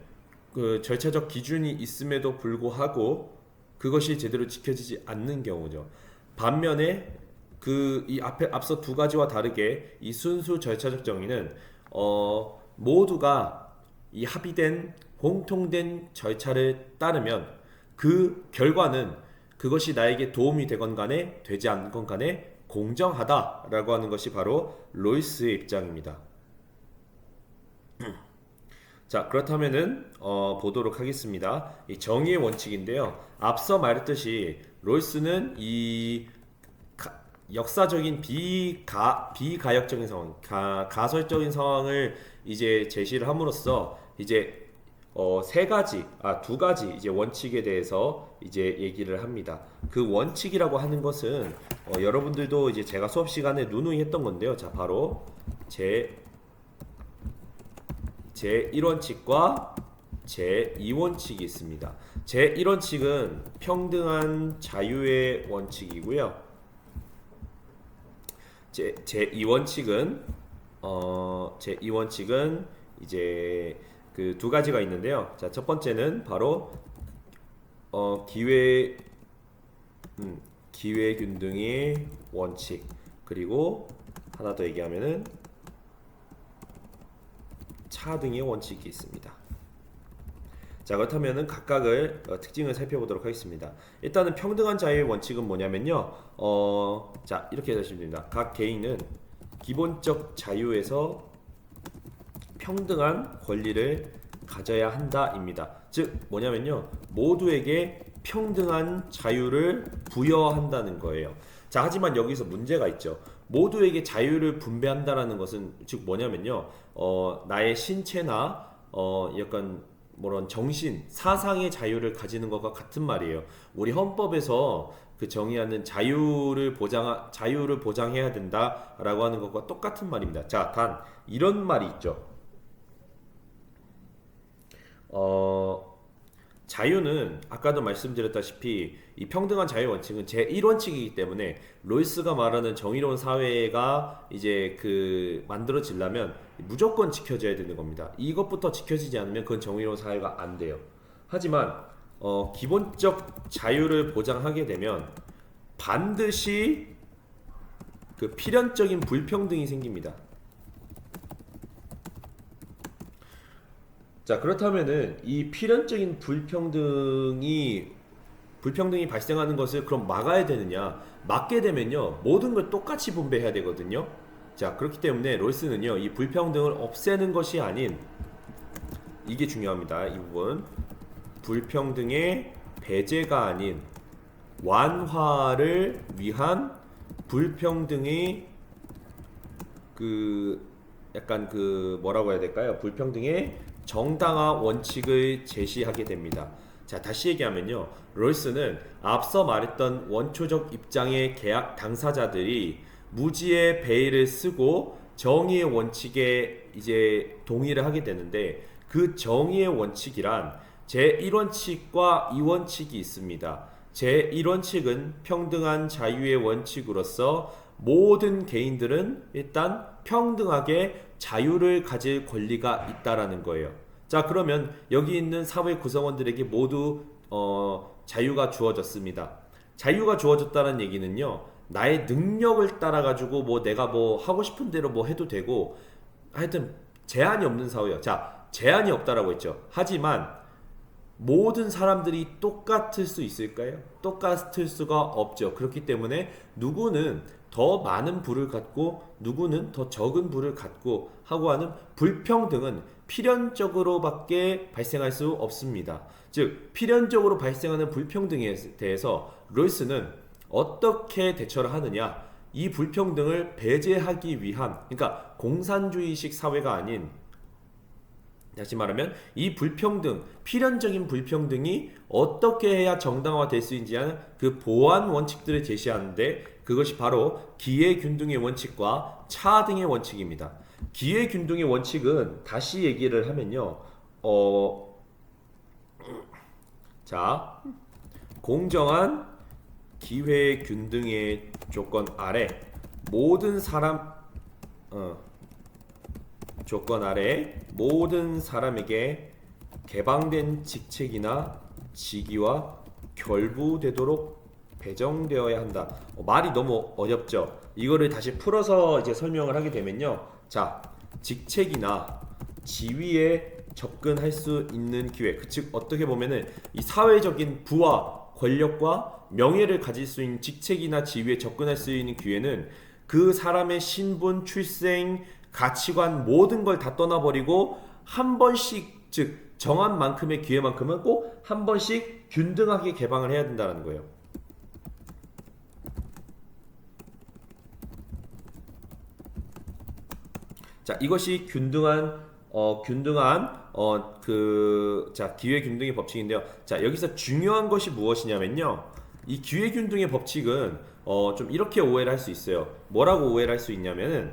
그 절차적 기준이 있음에도 불구하고 그것이 제대로 지켜지지 않는 경우죠. 반면에 이 앞서 두 가지와 다르게 이 순수 절차적 정의는 모두가 이 합의된 공통된 절차를 따르면 그 결과는 그것이 나에게 도움이 되건 간에 되지 않건 간에 공정하다라고 하는 것이 바로 로이스의 입장입니다. 자, 그렇다면은 보도록 하겠습니다. 이 정의의 원칙인데요. 앞서 말했듯이 로이스는 이 역사적인 비가역적인 상황, 가설적인 상황을 이제 제시를 함으로써 이제 두 가지 이제 원칙에 대해서 이제 얘기를 합니다. 그 원칙이라고 하는 것은 여러분들도 이제 제가 수업 시간에 누누이 했던 건데요. 자, 바로 제1원칙과 제2원칙이 있습니다. 제1원칙은 평등한 자유의 원칙이고요. 제2원칙은 이제 그 두 가지가 있는데요. 자, 첫 번째는 바로 기회균등의 원칙, 그리고 하나 더 얘기하면은 차등의 원칙이 있습니다. 자, 그렇다면은 각각을 특징을 살펴보도록 하겠습니다. 일단은 평등한 자유의 원칙은 뭐냐면요. 자, 이렇게 하시면 됩니다. 각 개인은 기본적 자유에서 평등한 권리를 가져야 한다입니다. 즉 뭐냐면요, 모두에게 평등한 자유를 부여한다는 거예요. 자, 하지만 여기서 문제가 있죠. 모두에게 자유를 분배한다라는 것은 즉 뭐냐면요, 나의 신체나 약간 뭐런 정신, 사상의 자유를 가지는 것과 같은 말이에요. 우리 헌법에서 그 정의하는 자유를 보장해야 된다라고 하는 것과 똑같은 말입니다. 자, 단 이런 말이 있죠. 자유는 아까도 말씀드렸다시피 이 평등한 자유 원칙은 제1원칙이기 때문에 로이스가 말하는 정의로운 사회가 이제 그 만들어지려면 무조건 지켜져야 되는 겁니다. 이것부터 지켜지지 않으면 그건 정의로운 사회가 안 돼요. 하지만 기본적 자유를 보장하게 되면 반드시 그 필연적인 불평등이 생깁니다. 자, 그렇다면은 이 필연적인 불평등이 발생하는 것을 그럼 막아야 되느냐? 막게 되면요, 모든 걸 똑같이 분배해야 되거든요. 자, 그렇기 때문에 로이스는요, 이 불평등을 없애는 것이 아닌, 이게 중요합니다. 이 부분. 불평등의 배제가 아닌 완화를 위한 불평등의 그 약간 그 뭐라고 해야 될까요? 불평등의 정당화 원칙을 제시하게 됩니다. 자, 다시 얘기하면요. 롤스는 앞서 말했던 원초적 입장의 계약 당사자들이 무지의 베일을 쓰고 정의의 원칙에 이제 동의를 하게 되는데, 그 정의의 원칙이란 제1원칙과 2원칙이 있습니다. 제1원칙은 평등한 자유의 원칙으로서 모든 개인들은 일단 평등하게 자유를 가질 권리가 있다라는 거예요. 자, 그러면 여기 있는 사회 구성원들에게 모두 자유가 주어졌습니다. 자유가 주어졌다는 얘기는요, 나의 능력을 따라 가지고 뭐 내가 뭐 하고 싶은 대로 뭐 해도 되고, 하여튼 제한이 없는 사회예요. 자, 제한이 없다라고 했죠. 하지만 모든 사람들이 똑같을 수 있을까요? 똑같을 수가 없죠. 그렇기 때문에 누구는 더 많은 부를 갖고 누구는 더 적은 부를 갖고 하고 하는 불평등은 필연적으로밖에 발생할 수 없습니다. 즉, 필연적으로 발생하는 불평등에 대해서 롤스는 어떻게 대처를 하느냐? 이 불평등을 배제하기 위한, 그러니까 공산주의식 사회가 아닌, 다시 말하면 이 불평등, 필연적인 불평등이 어떻게 해야 정당화가 될 수 있는지 하는 그 보완 원칙들을 제시하는데, 그것이 바로 기회균등의 원칙과 차등의 원칙입니다. 기회균등의 원칙은 다시 얘기를 하면요, 자, 공정한 기회균등의 조건 아래 모든 사람 조건 아래 모든 사람에게 개방된 직책이나 직위와 결부되도록 배정되어야 한다. 말이 너무 어렵죠? 이거를 다시 풀어서 이제 설명을 하게 되면요. 자, 직책이나 지위에 접근할 수 있는 기회. 즉, 어떻게 보면은 이 사회적인 부와 권력과 명예를 가질 수 있는 직책이나 지위에 접근할 수 있는 기회는 그 사람의 신분, 출생, 가치관 모든 걸 다 떠나버리고 한 번씩, 즉 정한 만큼의 기회만큼은 꼭 한 번씩 균등하게 개방을 해야 된다는 거예요. 자, 이것이 기회 균등의 법칙인데요. 자, 여기서 중요한 것이 무엇이냐면요, 이 기회 균등의 법칙은 좀 이렇게 오해를 할 수 있어요. 뭐라고 오해를 할 수 있냐면은,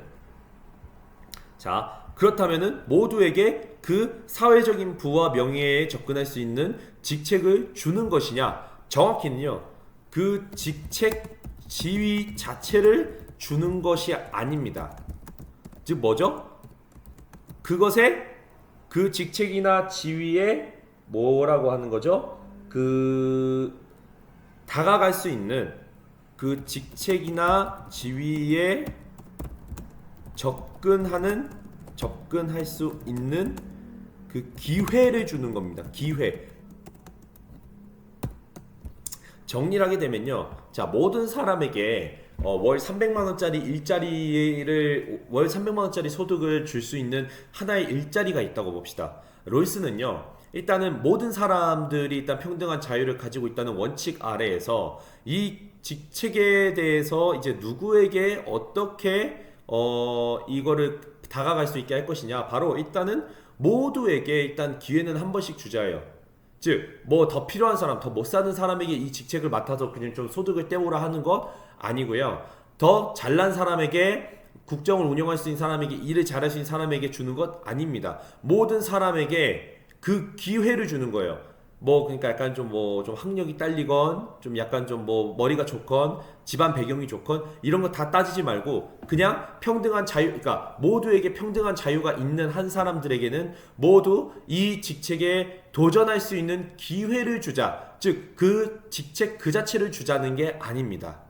자, 그렇다면은 모두에게 그 사회적인 부와 명예에 접근할 수 있는 직책을 주는 것이냐? 정확히는요, 그 직책, 지위 자체를 주는 것이 아닙니다. 즉 뭐죠? 그것에, 그 직책이나 지위에 뭐라고 하는 거죠? 그 다가갈 수 있는 그 직책이나 지위에 접근할 수 있는 그 기회를 주는 겁니다. 기회. 정리를 하게 되면요, 자, 모든 사람에게 월 300만 원짜리 월 300만 원짜리 소득을 줄 수 있는 하나의 일자리가 있다고 봅시다. 롤스는요, 일단은 모든 사람들이 일단 평등한 자유를 가지고 있다는 원칙 아래에서 이 직책에 대해서 이제 누구에게 어떻게 이거를 다가갈 수 있게 할 것이냐, 바로 일단은 모두에게 일단 기회는 한 번씩 주자예요. 즉, 뭐 더 필요한 사람, 더 못 사는 사람에게 이 직책을 맡아서 그냥 좀 소득을 떼오라 하는 거 아니고요. 더 잘난 사람에게, 국정을 운영할 수 있는 사람에게, 일을 잘할 수 있는 사람에게 주는 것 아닙니다. 모든 사람에게 그 기회를 주는 거예요. 뭐 그러니까 약간 좀 뭐 좀 학력이 딸리건, 좀 약간 좀 뭐 머리가 좋건, 집안 배경이 좋건, 이런 거 다 따지지 말고 그냥 평등한 자유, 그러니까 모두에게 평등한 자유가 있는 한 사람들에게는 모두 이 직책에 도전할 수 있는 기회를 주자. 즉 그 직책 그 자체를 주자는 게 아닙니다.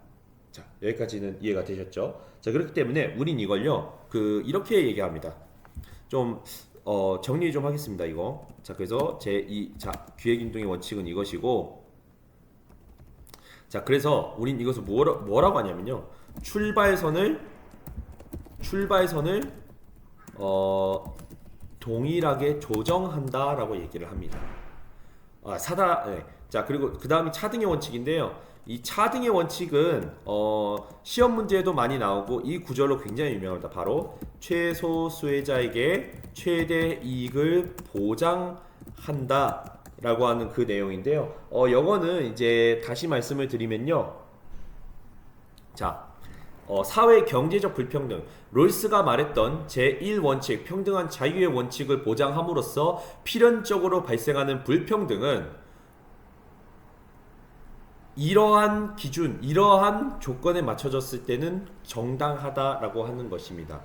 자, 여기까지는 이해가 되셨죠? 자, 그렇기 때문에 우린 이걸요, 이렇게 얘기합니다. 좀 정리 좀 하겠습니다. 이거. 자, 그래서 기회균등의 원칙은 이것이고, 자, 그래서 우린 이것을 뭐라고 하냐면요, 출발선을 동일하게 조정한다라고 얘기를 합니다. 사다. 네. 자, 그리고 그 다음이 차등의 원칙인데요. 이 차등의 원칙은 시험 문제에도 많이 나오고 이 구절로 굉장히 유명합니다. 바로 최소 수혜자에게 최대 이익을 보장한다라고 하는 그 내용인데요. 영어는 이제 다시 말씀을 드리면요. 자, 사회 경제적 불평등. 롤스가 말했던 제1원칙, 평등한 자유의 원칙을 보장함으로써 필연적으로 발생하는 불평등은 이러한 기준, 이러한 조건에 맞춰졌을 때는 정당하다라고 하는 것입니다.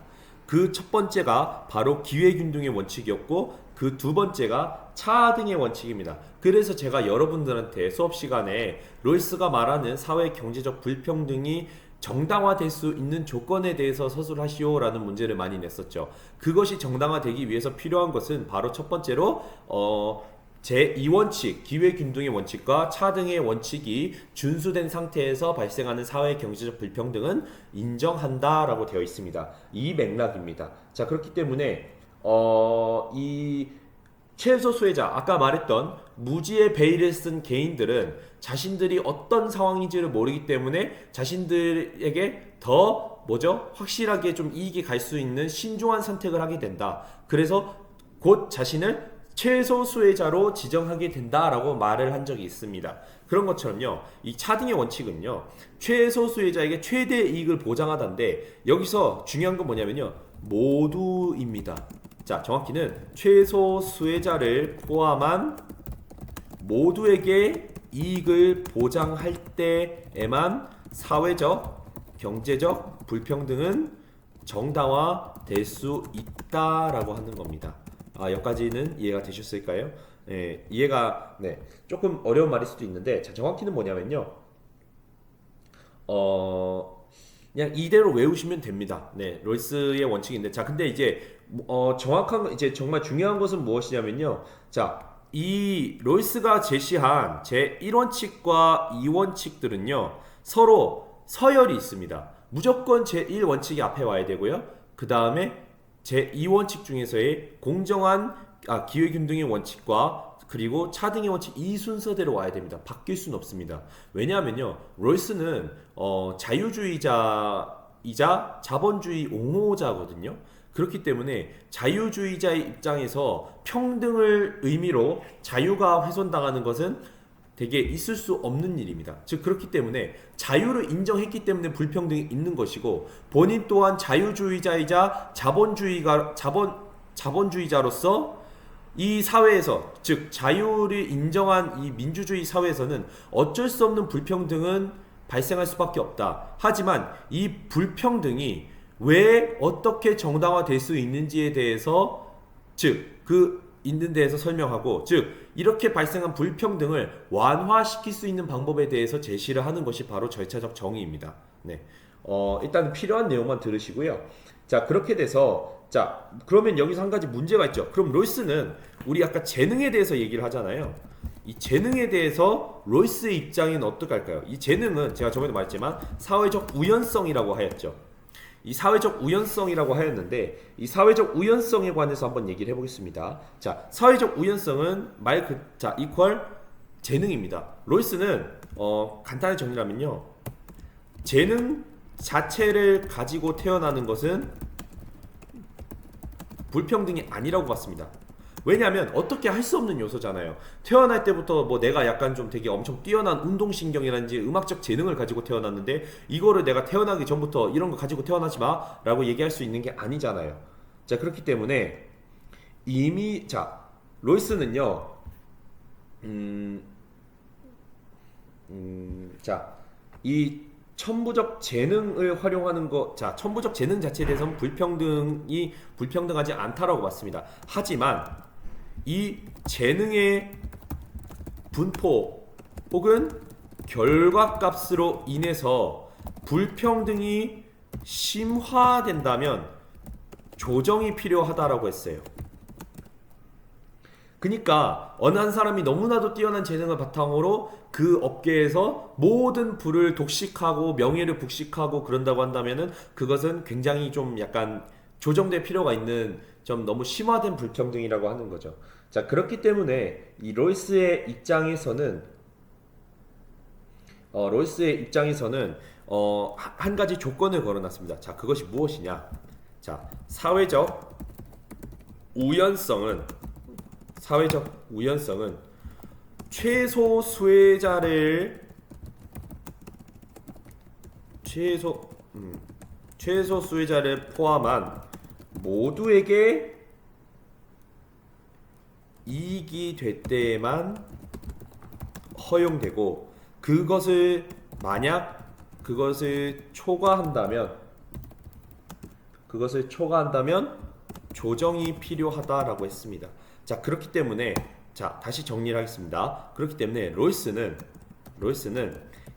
그 첫 번째가 바로 기회균등의 원칙이었고 그 두 번째가 차등의 원칙입니다. 그래서 제가 여러분들한테 수업 시간에 롤스가 말하는 사회 경제적 불평등이 정당화될 수 있는 조건에 대해서 서술하시오라는 문제를 많이 냈었죠. 그것이 정당화되기 위해서 필요한 것은 바로 첫 번째로 제2원칙, 기회균등의 원칙과 차등의 원칙이 준수된 상태에서 발생하는 사회 경제적 불평등은 인정한다라고 되어 있습니다. 이 맥락입니다. 자, 그렇기 때문에 이 최소 수혜자, 아까 말했던 무지의 베일을 쓴 개인들은 자신들이 어떤 상황인지를 모르기 때문에 자신들에게 더 확실하게 좀 이익이 갈 수 있는 신중한 선택을 하게 된다. 그래서 곧 자신을 최소 수혜자로 지정하게 된다라고 말을 한 적이 있습니다. 그런 것처럼요, 이 차등의 원칙은요, 최소 수혜자에게 최대 이익을 보장하다인데 여기서 중요한 건 뭐냐면요, 모두입니다. 자, 정확히는 최소 수혜자를 포함한 모두에게 이익을 보장할 때에만 사회적, 경제적 불평등은 정당화될 수 있다라고 하는 겁니다. 여기까지는 이해가 되셨을까요? 네, 이해가 조금 어려운 말일 수도 있는데, 자, 정확히는 뭐냐면요, 그냥 이대로 외우시면 됩니다. 네, 롤스의 원칙인데, 자, 근데 이제 정확한 이제 정말 중요한 것은 무엇이냐면요, 자, 이 롤스가 제시한 제 1원칙과 2원칙들은요 서로 서열이 있습니다. 무조건 제 1원칙이 앞에 와야 되고요, 그 다음에 제2원칙 중에서의 공정한 기회균등의 원칙과 그리고 차등의 원칙, 이 순서대로 와야 됩니다. 바뀔 수는 없습니다. 왜냐하면요, 롤스는 자유주의자이자 자본주의 옹호자거든요. 그렇기 때문에 자유주의자의 입장에서 평등을 의미로 자유가 훼손당하는 것은 되게 있을 수 없는 일입니다. 즉, 그렇기 때문에 자유를 인정했기 때문에 불평등이 있는 것이고, 본인 또한 자유주의자이자 자본주의자로서 이 사회에서, 즉 자유를 인정한 이 민주주의 사회에서는 어쩔 수 없는 불평등은 발생할 수밖에 없다. 하지만 이 불평등이 왜 어떻게 정당화될 수 있는지에 대해서, 즉 그 있는 데에서 설명하고, 즉 이렇게 발생한 불평등을 완화시킬 수 있는 방법에 대해서 제시를 하는 것이 바로 절차적 정의입니다. 네, 일단 필요한 내용만 들으시고요. 자, 그렇게 돼서, 자, 그러면 여기서 한 가지 문제가 있죠. 그럼 롤스는 우리 아까 재능에 대해서 얘기를 하잖아요. 이 재능에 대해서 롤스의 입장은 어떻게 할까요? 이 재능은 제가 저번에 말했지만 사회적 우연성이라고 하였죠. 이 사회적 우연성이라고 하였는데, 이 사회적 우연성에 관해서 한번 얘기를 해보겠습니다. 자, 사회적 우연성은 이퀄 재능입니다. 롤스는 간단히 정리하면요, 재능 자체를 가지고 태어나는 것은 불평등이 아니라고 봤습니다. 왜냐하면 어떻게 할 수 없는 요소잖아요. 태어날 때부터 뭐 내가 약간 좀 되게 엄청 뛰어난 운동신경이라든지 음악적 재능을 가지고 태어났는데 이거를 내가 태어나기 전부터 이런 거 가지고 태어나지 마 라고 얘기할 수 있는 게 아니잖아요. 자, 그렇기 때문에 이미, 자, 롤스는요, 자, 이 천부적 재능을 활용하는 것, 자, 천부적 재능 자체에 대해서는 불평등하지 않다라고 봤습니다. 하지만 이 재능의 분포 혹은 결과값으로 인해서 불평등이 심화된다면 조정이 필요하다라고 했어요. 그러니까 어느 한 사람이 너무나도 뛰어난 재능을 바탕으로 그 업계에서 모든 부를 독식하고 명예를 북식하고 그런다고 한다면은 그것은 굉장히 좀 약간 조정될 필요가 있는 좀 너무 심화된 불평등이라고 하는 거죠. 자, 그렇기 때문에 이 롤스의 입장에서는 한 가지 조건을 걸어놨습니다. 자, 그것이 무엇이냐? 자, 사회적 우연성은 최소 수혜자를 최소 수혜자를 포함한 모두에게 이익이 될 때에만 허용되고, 만약 그것을 초과한다면 조정이 필요하다라고 했습니다. 자, 그렇기 때문에, 자, 다시 정리를 하겠습니다. 그렇기 때문에 롤스는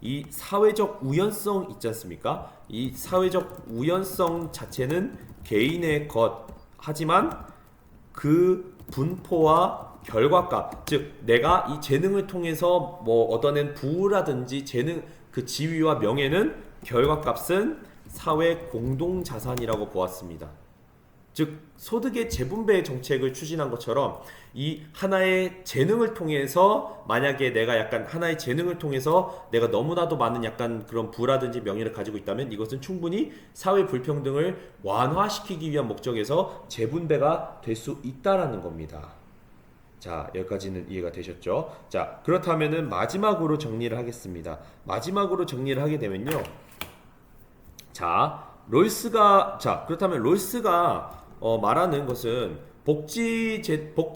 이 사회적 우연성 있지 않습니까? 이 사회적 우연성 자체는 개인의 것, 하지만 그 분포와 결과값, 즉 내가 이 재능을 통해서 뭐 얻어낸 부라든지 재능, 그 지위와 명예는 결과값은 사회 공동 자산이라고 보았습니다. 즉 소득의 재분배 정책을 추진한 것처럼 이 하나의 재능을 통해서, 만약에 내가 약간 하나의 재능을 통해서 내가 너무나도 많은 약간 그런 부라든지 명예를 가지고 있다면 이것은 충분히 사회 불평등을 완화시키기 위한 목적에서 재분배가 될 수 있다라는 겁니다. 자, 여기까지는 이해가 되셨죠? 자, 그렇다면은 마지막으로 정리를 하겠습니다. 마지막으로 정리를 하게 되면요. 그렇다면 롤스가 말하는 것은 복지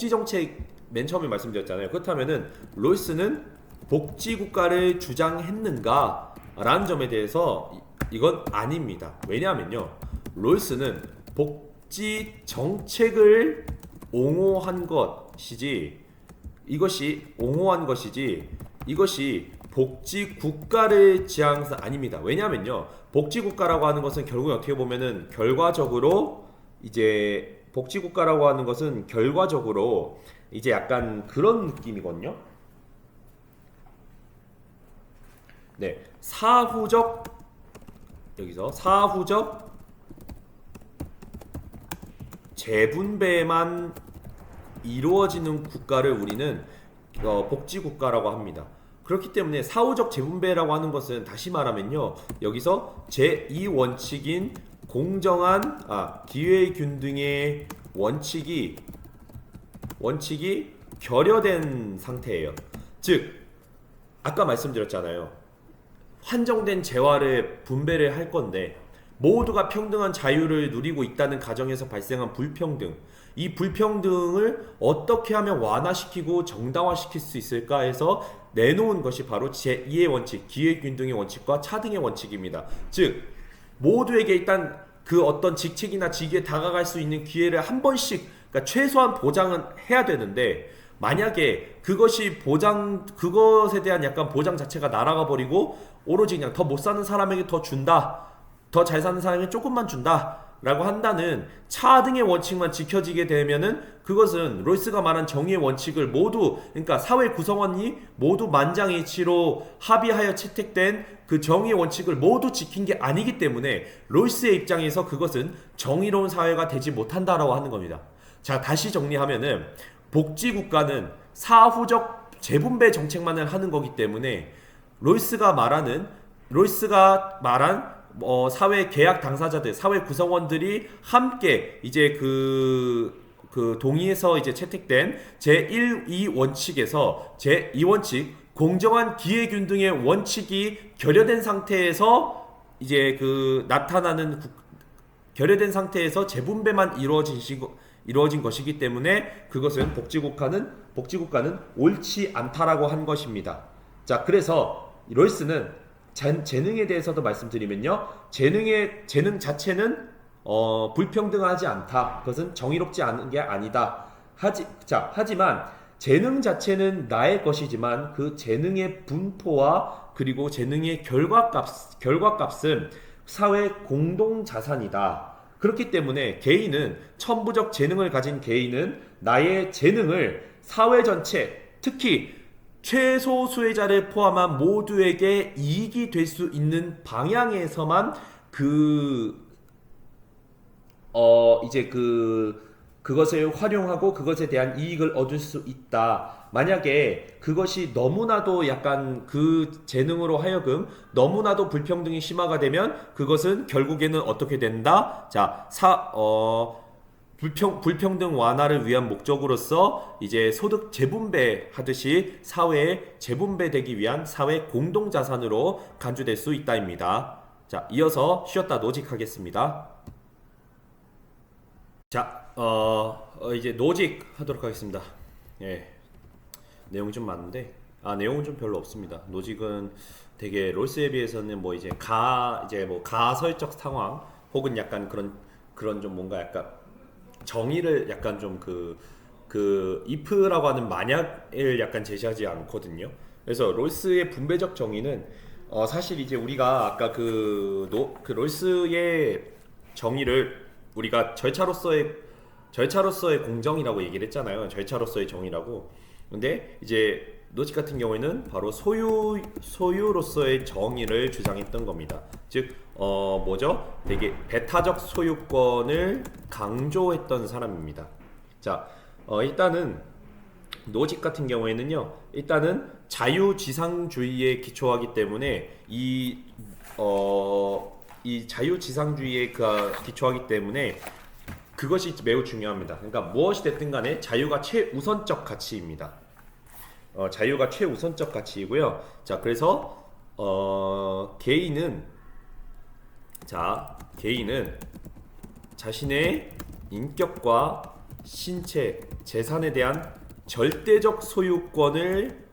정책, 맨 처음에 말씀드렸잖아요. 그렇다면은 롤스는 복지 국가를 주장했는가? 라는 점에 대해서 이건 아닙니다. 왜냐하면요, 롤스는 복지 정책을 옹호한 것이지, 이것이 복지 국가를 지향사 아닙니다. 왜냐하면요, 복지 국가라고 하는 것은 결국 어떻게 보면은 결과적으로 이제 약간 그런 느낌이거든요. 네, 여기서 사후적 재분배만 이루어지는 국가를 우리는 복지국가라고 합니다. 그렇기 때문에 사후적 재분배라고 하는 것은 다시 말하면요, 여기서 제2원칙인 공정한 기회균등의 원칙이 결여된 상태예요. 즉 아까 말씀드렸잖아요. 한정된 재화를 분배를 할 건데 모두가 평등한 자유를 누리고 있다는 가정에서 발생한 불평등, 이 불평등을 어떻게 하면 완화시키고 정당화시킬 수 있을까 해서 내놓은 것이 바로 제2의 원칙, 기회균등의 원칙과 차등의 원칙입니다. 즉 모두에게 일단 그 어떤 직책이나 직위에 다가갈 수 있는 기회를 한 번씩, 그러니까 최소한 보장은 해야 되는데, 만약에 그것에 대한 약간 보장 자체가 날아가 버리고 오로지 그냥 더 못 사는 사람에게 더 준다, 더 잘 사는 사람에게 조금만 준다 라고 한다는 차등의 원칙만 지켜지게 되면은, 그것은 롤스가 말한 정의의 원칙을 모두, 그러니까 사회 구성원이 모두 만장일치로 합의하여 채택된 그 정의의 원칙을 모두 지킨 게 아니기 때문에 롤스의 입장에서 그것은 정의로운 사회가 되지 못한다라고 하는 겁니다. 자, 다시 정리하면은 복지국가는 사후적 재분배 정책만을 하는 거기 때문에 롤스가 말한 사회 계약 당사자들, 사회 구성원들이 함께 이제 그 동의해서 이제 채택된 제1, 2원칙에서 제2원칙 공정한 기회균등의 원칙이 결여된 상태에서 이제 결여된 상태에서 재분배만 이루어진 것이기 때문에 그것은 복지국가는 옳지 않다라고 한 것입니다. 자, 그래서 롤스는 재능에 대해서도 말씀드리면요, 재능 자체는 불평등하지 않다. 그것은 정의롭지 않은 게 아니다. 하지만 재능 자체는 나의 것이지만 그 재능의 분포와 그리고 재능의 결과값은 사회 공동 자산이다. 그렇기 때문에 천부적 재능을 가진 개인은 나의 재능을 사회 전체, 특히 최소 수혜자를 포함한 모두에게 이익이 될 수 있는 방향에서만 그것을 활용하고 그것에 대한 이익을 얻을 수 있다. 만약에 그것이 너무나도 약간 그 재능으로 하여금 너무나도 불평등이 심화가 되면 그것은 결국에는 어떻게 된다? 자, 불평등 완화를 위한 목적으로서 이제 소득 재분배 하듯이 사회에 재분배되기 위한 사회 공동자산으로 간주될 수 있다입니다. 자, 이어서 쉬었다 노직하겠습니다. 자, 이제 노직 하도록 하겠습니다. 예, 내용이 좀 많은데, 내용은 좀 별로 없습니다. 노직은 되게 롤스에 비해서는 뭐 이제 뭐 가설적 상황 혹은 약간 그런 좀 뭔가 약간 정의를 약간 좀 if라고 하는 만약을 약간 제시하지 않거든요. 그래서 롤스의 분배적 정의는 사실 이제 우리가 아까 그 롤스의 정의를 우리가 절차로서의 공정이라고 얘기를 했잖아요. 절차로서의 정의라고. 근데 이제 노직 같은 경우에는 바로 소유로서의 정의를 주장했던 겁니다. 즉, 뭐죠? 되게 배타적 소유권을 강조했던 사람입니다. 자, 일단은 노직 같은 경우에는요, 일단은 자유지상주의에 기초하기 때문에 이 자유지상주의에 기초하기 때문에 그것이 매우 중요합니다. 그러니까 무엇이 됐든 간에 자유가 최우선적 가치입니다. 자유가 최우선적 가치이고요. 자, 그래서 개인은 자신의 인격과 신체, 재산에 대한 절대적 소유권을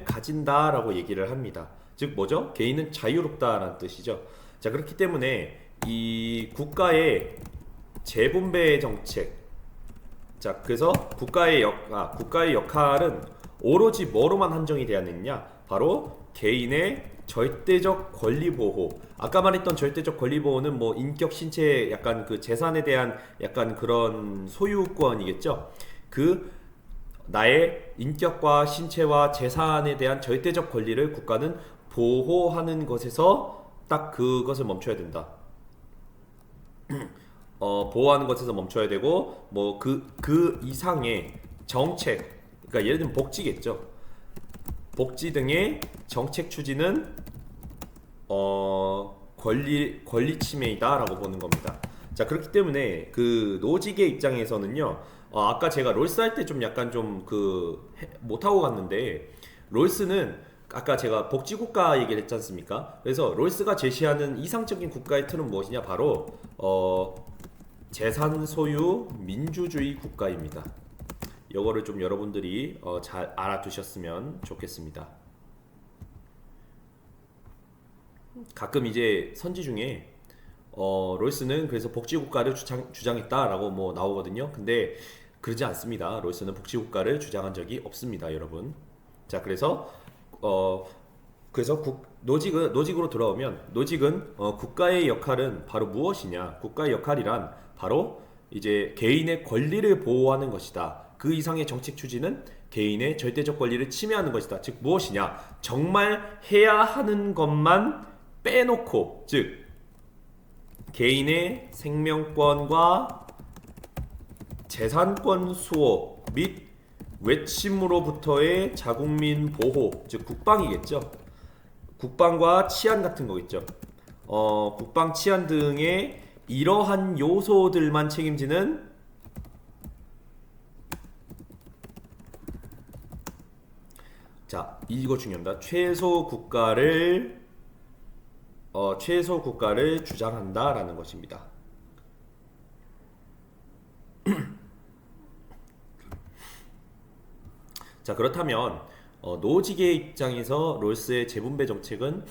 가진다라고 얘기를 합니다. 즉 뭐죠? 개인은 자유롭다라는 뜻이죠. 자, 그렇기 때문에 이 국가의 재분배 정책, 자, 그래서 국가의 역할은 오로지 뭐로만 한정이 되었느냐? 바로 개인의 절대적 권리 보호. 아까 말했던 절대적 권리 보호는 뭐 인격, 신체, 약간 그 재산에 대한 약간 그런 소유권이겠죠. 나의 인격과 신체와 재산에 대한 절대적 권리를 국가는 보호하는 것에서 딱 그것을 멈춰야 된다. 보호하는 것에서 멈춰야 되고, 뭐 그 이상의 정책, 그러니까 예를 들면 복지겠죠. 복지 등의 정책 추진은 권리 침해이다라고 보는 겁니다. 자, 그렇기 때문에 그 노직의 입장에서는요, 아까 제가 롤스 할 때 좀 약간 좀 못하고 갔는데, 롤스는 아까 제가 복지국가 얘기를 했지 않습니까? 그래서 롤스가 제시하는 이상적인 국가의 틀은 무엇이냐? 바로 재산 소유 민주주의 국가입니다. 이거를 좀 여러분들이 잘 알아두셨으면 좋겠습니다. 가끔 이제 선지 중에 롤스는 그래서 복지국가를 주장했다라고 뭐 나오거든요. 근데 그러지 않습니다. 롤스는 복지국가를 주장한 적이 없습니다, 여러분. 자, 그래서 노직으로 돌아오면, 노직은 국가의 역할은 바로 무엇이냐? 국가의 역할이란 바로 이제 개인의 권리를 보호하는 것이다. 그 이상의 정책 추진은 개인의 절대적 권리를 침해하는 것이다. 즉 무엇이냐? 정말 해야 하는 것만 빼놓고, 즉 개인의 생명권과 재산권 수호 및 외침으로부터의 자국민 보호, 즉 국방이겠죠. 국방과 치안 같은 거겠죠. 국방, 치안 등의 이러한 요소들만 책임지는 자, 이거 중요합니다. 최소 국가를 주장한다라는 것입니다. 자, 그렇다면 노직의 입장에서 롤스의 재분배 정책은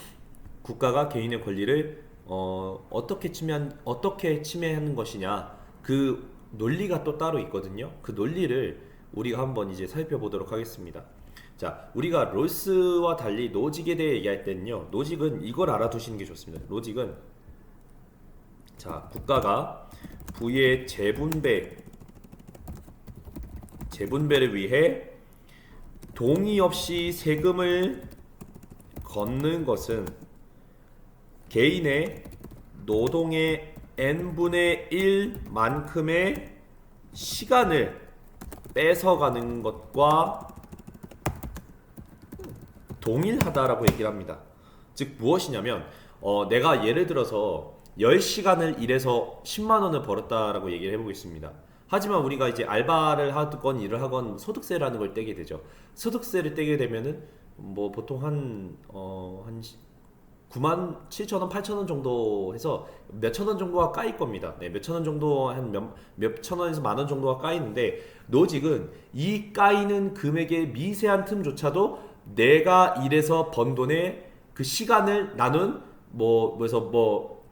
국가가 개인의 권리를 어떻게 침해하는 것이냐, 그 논리가 또 따로 있거든요. 그 논리를 우리가 한번 이제 살펴보도록 하겠습니다. 자, 우리가 롤스와 달리 노직에 대해 얘기할 때는요, 노직은 이걸 알아두시는 게 좋습니다. 노직은 자, 국가가 부의 재분배를 위해 동의 없이 세금을 걷는 것은 개인의 노동의 n분의 1만큼의 시간을 뺏어가는 것과 동일하다라고 얘기를 합니다. 즉 무엇이냐면 내가 예를 들어서 10시간을 일해서 10만 원을 벌었다라고 얘기를 해보겠습니다. 하지만 우리가 이제 알바를 하건 일을 하건 소득세라는 걸 떼게 되죠. 소득세를 떼게 되면은 뭐 보통 한 9만 7천 원, 8천 원 정도 해서 몇천 원 정도가 까일 겁니다. 네, 몇천 원 정도 한 몇천 원에서 만 원 정도가 까이는데 노직은 이 까이는 금액의 미세한 틈조차도 내가 일해서 번 돈의 그 시간을 나눈 그래서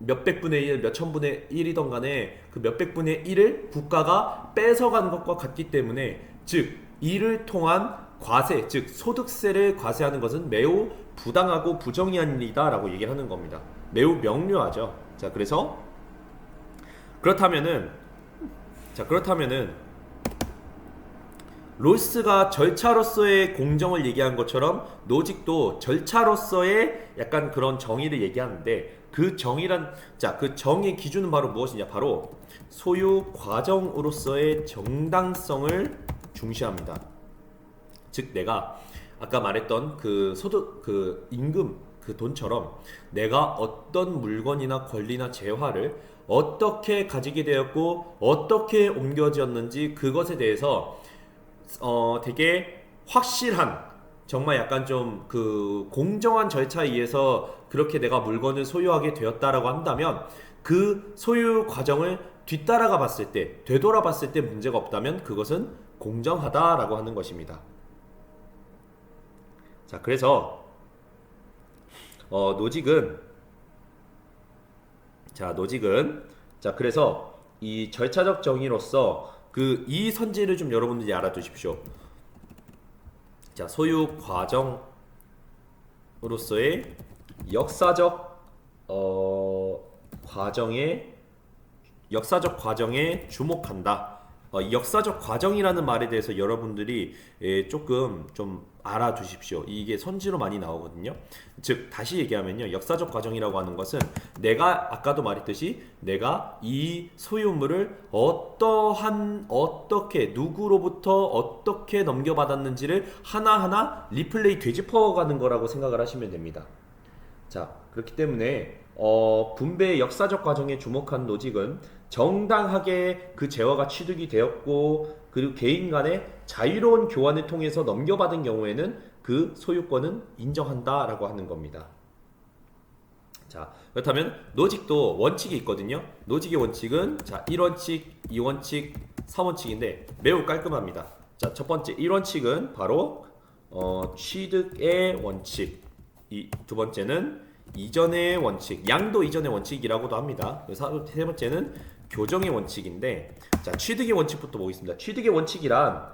몇백 분의 1, 몇천 분의 1이던 간에 그 몇백 분의 1을 국가가 뺏어간 것과 같기 때문에 즉 이를 통한 과세, 즉 소득세를 과세하는 것은 매우 부당하고 부정의한 일이다 라고 얘기를 하는 겁니다. 매우 명료하죠. 자, 그렇다면은 롤스가 절차로서의 공정을 얘기한 것처럼 노직도 절차로서의 약간 그런 정의를 얘기하는데 그 정의 기준은 바로 무엇이냐? 바로 소유 과정으로서의 정당성을 중시합니다. 즉 내가 아까 말했던 그 소득, 그 임금, 그 돈처럼 내가 어떤 물건이나 권리나 재화를 어떻게 가지게 되었고 어떻게 옮겨졌는지 그것에 대해서 되게 확실한 정말 약간 좀 그 공정한 절차에 의해서 그렇게 내가 물건을 소유하게 되었다라고 한다면 그 소유 과정을 뒤따라가 봤을 때, 되돌아 봤을 때 문제가 없다면 그것은 공정하다라고 하는 것입니다. 자, 그래서 노직은 그래서 이 절차적 정의로서 그 이 선지를 좀 여러분들이 알아두십시오. 자, 소유 과정으로서의 역사적 과정에 주목한다. 역사적 과정이라는 말에 대해서 여러분들이 조금 좀 알아두십시오. 이게 선지로 많이 나오거든요. 즉 다시 얘기하면요, 역사적 과정이라고 하는 것은 내가 아까도 말했듯이 내가 이 소유물을 어떻게 누구로부터 어떻게 넘겨받았는지를 하나하나 리플레이 되짚어가는 거라고 생각을 하시면 됩니다. 자, 그렇기 때문에 분배의 역사적 과정에 주목한 노직은 정당하게 그 재화가 취득이 되었고 그리고 개인 간의 자유로운 교환을 통해서 넘겨받은 경우에는 그 소유권은 인정한다라고 하는 겁니다. 자, 그렇다면 노직도 원칙이 있거든요. 노직의 원칙은 자 1원칙, 2원칙, 3원칙인데 매우 깔끔합니다. 자, 첫 번째 1원칙은 바로 취득의 원칙, 두 번째는 이전의 원칙, 양도 이전의 원칙이라고도 합니다. 세 번째는 교정의 원칙인데, 자, 취득의 원칙부터 보겠습니다. 취득의 원칙이란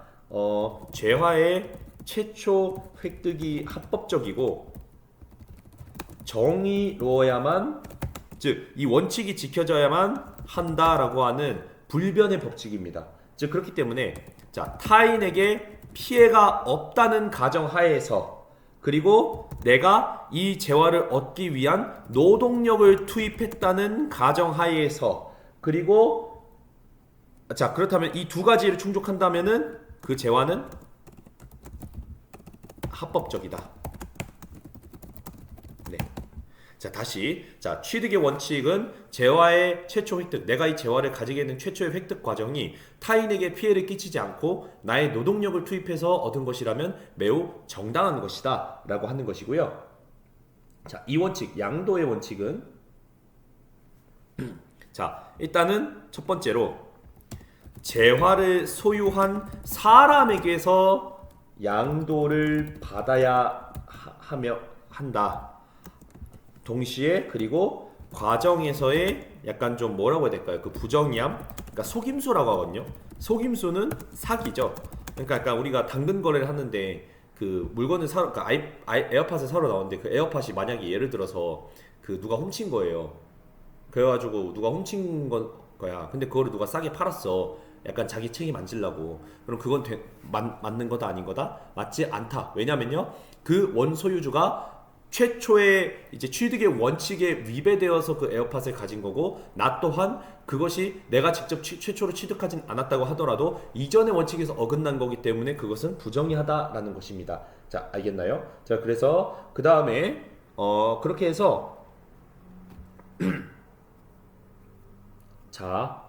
재화의 최초 획득이 합법적이고 정의로워야만, 즉 이 원칙이 지켜져야만 한다라고 하는 불변의 법칙입니다. 즉 그렇기 때문에 자, 타인에게 피해가 없다는 가정하에서 그리고 내가 이 재화를 얻기 위한 노동력을 투입했다는 가정하에서 그리고 자, 그렇다면 이 두 가지를 충족한다면은 그 재화는 합법적이다. 네. 자, 다시 자, 취득의 원칙은 재화의 최초 획득, 내가 이 재화를 가지게 된 최초의 획득 과정이 타인에게 피해를 끼치지 않고 나의 노동력을 투입해서 얻은 것이라면 매우 정당한 것이다 라고 하는 것이고요. 자, 이 원칙, 양도의 원칙은 자, 일단은 첫 번째로 재화를 소유한 사람에게서 양도를 받아야 한다. 동시에 그리고 과정에서의 약간 좀 뭐라고 해야 될까요? 그 부정의함, 그러니까 속임수라고 하거든요. 속임수는 사기죠. 그러니까 약간 우리가 당근 거래를 하는데 그 물건을 사러, 그러니까 에어팟을 사러 나오는데 그 에어팟이 만약에 예를 들어서 그 누가 훔친 거예요. 그래가지고 누가 훔친 거야. 근데 그거를 누가 싸게 팔았어. 약간 자기 책임 안 지려고. 그럼 그건 맞는 거다 아닌 거다? 맞지 않다. 왜냐면요, 그 원소유주가 최초의 이제 취득의 원칙에 위배되어서 그 에어팟을 가진 거고, 나 또한 그것이 내가 직접 최초로 취득하진 않았다고 하더라도 이전의 원칙에서 어긋난 거기 때문에 그것은 부정의하다라는 것입니다. 자, 알겠나요? 자, 그래서 그 다음에 그렇게 해서 자,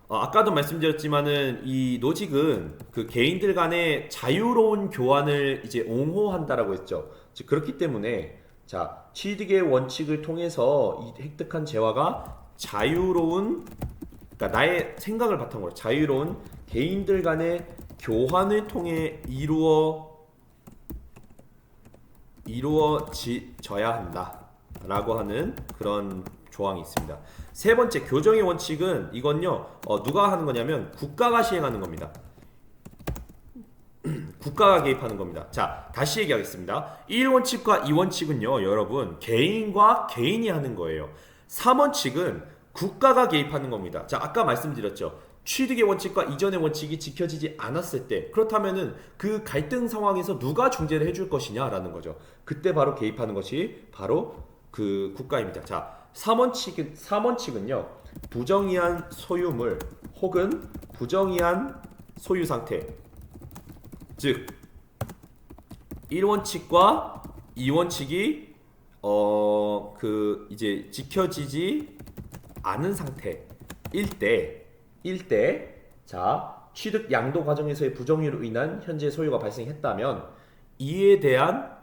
아까도 말씀드렸지만은 이 노직은 그 개인들 간의 자유로운 교환을 이제 옹호한다라고 했죠. 즉 그렇기 때문에 자, 취득의 원칙을 통해서 이 획득한 재화가 자유로운, 그러니까 나의 생각을 바탕으로 자유로운 개인들 간의 교환을 통해 이루어져야 한다라고 하는 그런 조항이 있습니다. 세 번째, 교정의 원칙은 이건요, 누가 하는 거냐면 국가가 시행하는 겁니다. 국가가 개입하는 겁니다. 자, 다시 얘기하겠습니다. 1원칙과 2원칙은요, 여러분, 개인과 개인이 하는 거예요. 3원칙은 국가가 개입하는 겁니다. 자, 아까 말씀드렸죠. 취득의 원칙과 이전의 원칙이 지켜지지 않았을 때, 그렇다면은 그 갈등 상황에서 누가 중재를 해줄 것이냐라는 거죠. 그때 바로 개입하는 것이 바로 그 국가입니다. 자, 3원칙은요, 부정의한 소유물 혹은 부정의한 소유 상태, 즉 1원칙과 2원칙이 이제 지켜지지 않은 상태일 때, 자, 취득 양도 과정에서의 부정의로 인한 현재 소유가 발생했다면 이에 대한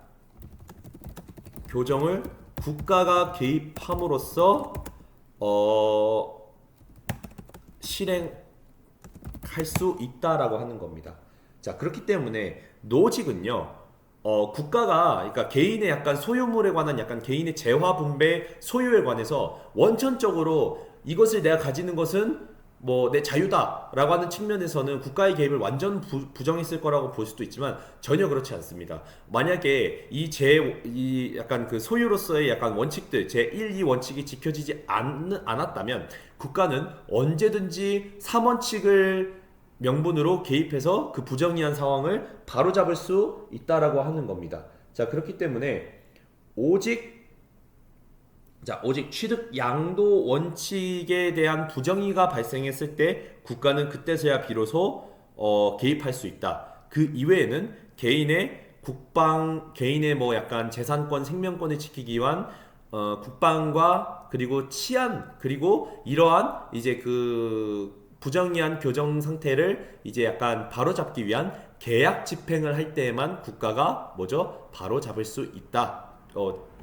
교정을 국가가 개입함으로써 실행할 수 있다라고 하는 겁니다. 자, 그렇기 때문에 노직은요, 국가가, 그러니까 개인의 약간 소유물에 관한 약간 개인의 재화 분배 소유에 관해서 원천적으로 이것을 내가 가지는 것은 뭐 내 자유다라고 하는 측면에서는 국가의 개입을 완전 부정했을 거라고 볼 수도 있지만 전혀 그렇지 않습니다. 만약에 이 약간 그 소유로서의 약간 원칙들 제 1, 2 원칙이 지켜지지 않았다면 국가는 언제든지 3원칙을 명분으로 개입해서 그 부정의한 상황을 바로잡을 수 있다라고 하는 겁니다. 자, 그렇기 때문에 오직 취득 양도 원칙에 대한 부정의가 발생했을 때 국가는 그때서야 비로소 개입할 수 있다. 그 이외에는 개인의 뭐 약간 재산권, 생명권을 지키기 위한 국방과 그리고 치안, 그리고 이러한 이제 그 부정의한 교정 상태를 이제 약간 바로잡기 위한 계약 집행을 할 때에만 국가가 뭐죠? 바로잡을 수 있다.